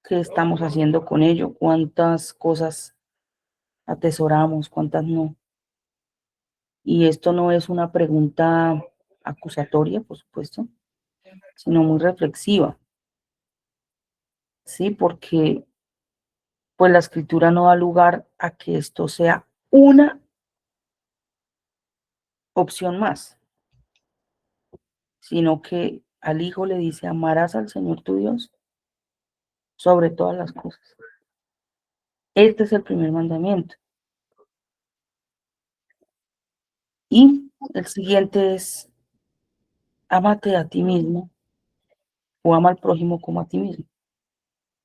[SPEAKER 2] ¿Qué estamos haciendo con ello? ¿Cuántas cosas atesoramos? ¿Cuántas no? Y esto no es una pregunta acusatoria, por supuesto, sino muy reflexiva, ¿sí? Porque pues la Escritura no da lugar a que esto sea una opción más, sino que al Hijo le dice, amarás al Señor tu Dios sobre todas las cosas. Este es el primer mandamiento. Y el siguiente es, ámate a ti mismo o ama al prójimo como a ti mismo.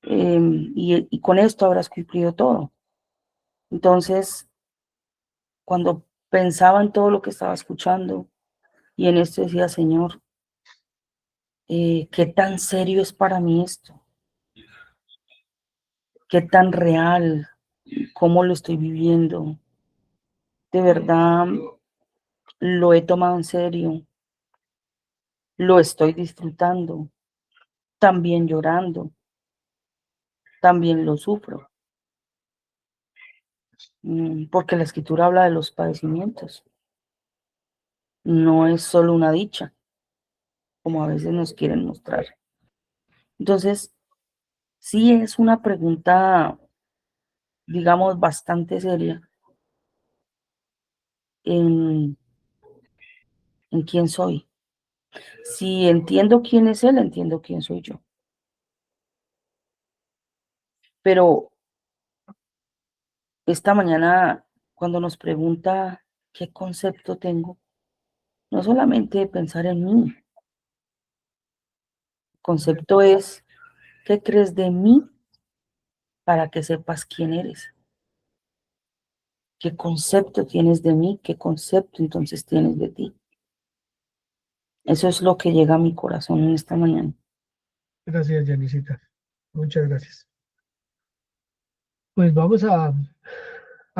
[SPEAKER 2] Y con esto habrás cumplido todo. Entonces, cuando pensaba en todo lo que estaba escuchando y en esto decía, Señor, ¿qué tan serio es para mí esto? ¿Qué tan real? ¿Cómo lo estoy viviendo? ¿De verdad lo he tomado en serio? ¿Lo estoy disfrutando? También llorando, también lo sufro. Porque la Escritura habla de los padecimientos. No es solo una dicha, como a veces nos quieren mostrar. Entonces, sí es una pregunta, digamos, bastante seria en quién soy. Si entiendo quién es Él, entiendo quién soy yo. Pero esta mañana, cuando nos pregunta qué concepto tengo, no solamente pensar en mí. El concepto es, ¿qué crees de mí para que sepas quién eres? ¿Qué concepto tienes de mí? ¿Qué concepto entonces tienes de ti? Eso es lo que llega a mi corazón en esta mañana.
[SPEAKER 1] Gracias, Janicita. Muchas gracias. Pues vamos a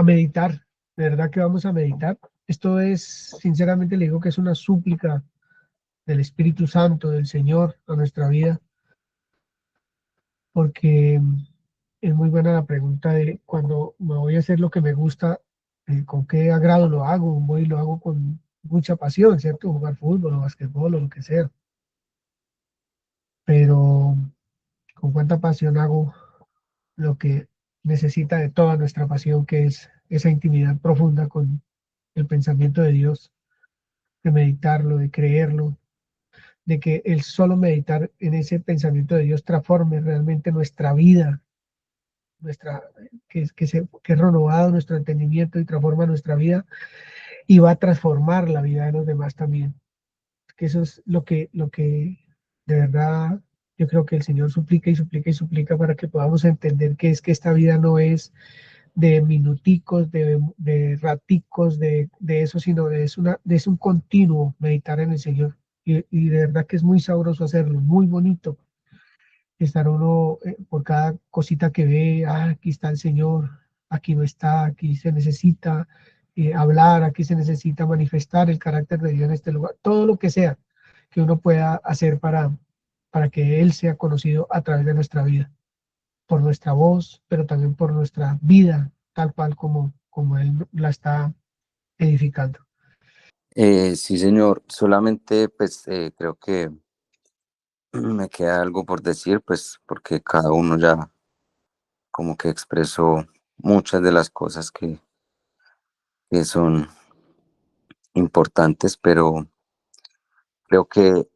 [SPEAKER 1] meditar. De verdad que vamos a meditar. Esto es, sinceramente le digo que es una súplica del Espíritu Santo, del Señor a nuestra vida, porque es muy buena la pregunta de cuando me voy a hacer lo que me gusta, con qué agrado lo hago, voy y lo hago con mucha pasión, ¿cierto? Jugar fútbol o basquetbol o lo que sea, pero con cuánta pasión hago lo que necesita de toda nuestra pasión, que es esa intimidad profunda con el pensamiento de Dios, de meditarlo, de creerlo, de que el solo meditar en ese pensamiento de Dios transforme realmente nuestra vida, que es renovado nuestro entendimiento y transforma nuestra vida y va a transformar la vida de los demás también. Que eso es lo que de verdad yo creo que el Señor suplica y suplica y suplica para que podamos entender que es que esta vida no es de minuticos, de raticos, de eso, sino es un continuo meditar en el Señor. Y de verdad que es muy sabroso hacerlo, muy bonito estar uno por cada cosita que ve, aquí está el Señor, aquí no está, aquí se necesita hablar, aquí se necesita manifestar el carácter de Dios en este lugar, todo lo que sea que uno pueda hacer para que Él sea conocido a través de nuestra vida, por nuestra voz, pero también por nuestra vida, tal cual como Él la está edificando.
[SPEAKER 12] Sí, señor. Solamente, pues, creo que me queda algo por decir, pues, porque cada uno ya como que expresó muchas de las cosas que son importantes, pero creo que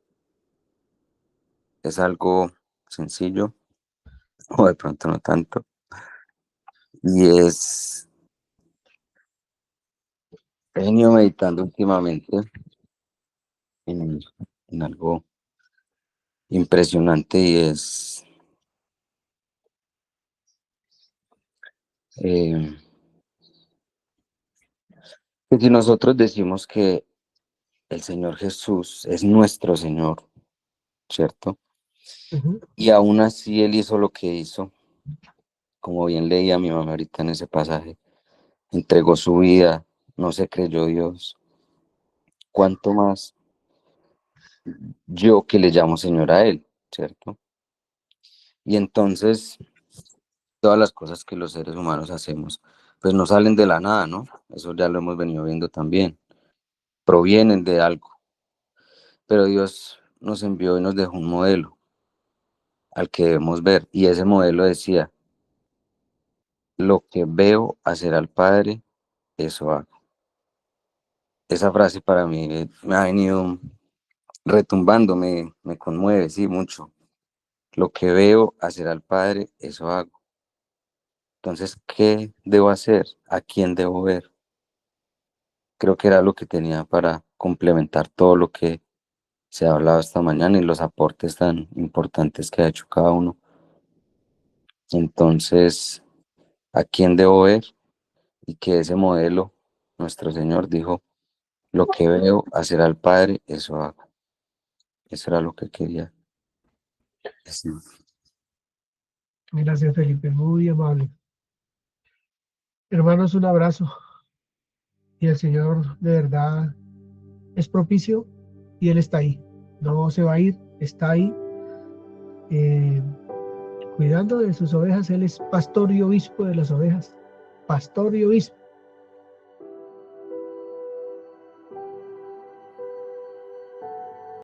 [SPEAKER 12] es algo sencillo, o de pronto no tanto, y he venido meditando últimamente en, en algo impresionante y es eh, que si nosotros decimos que el Señor Jesús es nuestro Señor, ¿cierto?
[SPEAKER 1] Ujú.
[SPEAKER 12] Y aún así Él hizo lo que hizo, como bien leía mi mamá ahorita en ese pasaje, entregó su vida, no se creyó Dios. ¿Cuánto más yo que le llamo Señor a Él, ¿cierto? Y entonces todas las cosas que los seres humanos hacemos, pues no salen de la nada, ¿no? Eso ya lo hemos venido viendo también, provienen de algo, pero Dios nos envió y nos dejó un modelo al que debemos ver, y ese modelo decía, lo que veo hacer al Padre, eso hago. Esa frase para mí me ha venido retumbando, me conmueve, sí, mucho. Lo que veo hacer al Padre, eso hago. Entonces, ¿qué debo hacer? ¿A quién debo ver? Creo que era lo que tenía para complementar todo lo que se ha hablado esta mañana y los aportes tan importantes que ha hecho cada uno. Entonces, ¿a quién debo ver? Y que ese modelo, nuestro Señor dijo, lo que veo hacer al Padre, eso hago. Eso era lo que quería decir.
[SPEAKER 1] Gracias, Felipe, muy amable. Hermanos, un abrazo y el Señor de verdad es propicio y Él está ahí. No se va a ir, está ahí eh, cuidando de sus ovejas. Él es pastor y obispo de las ovejas. Pastor y obispo.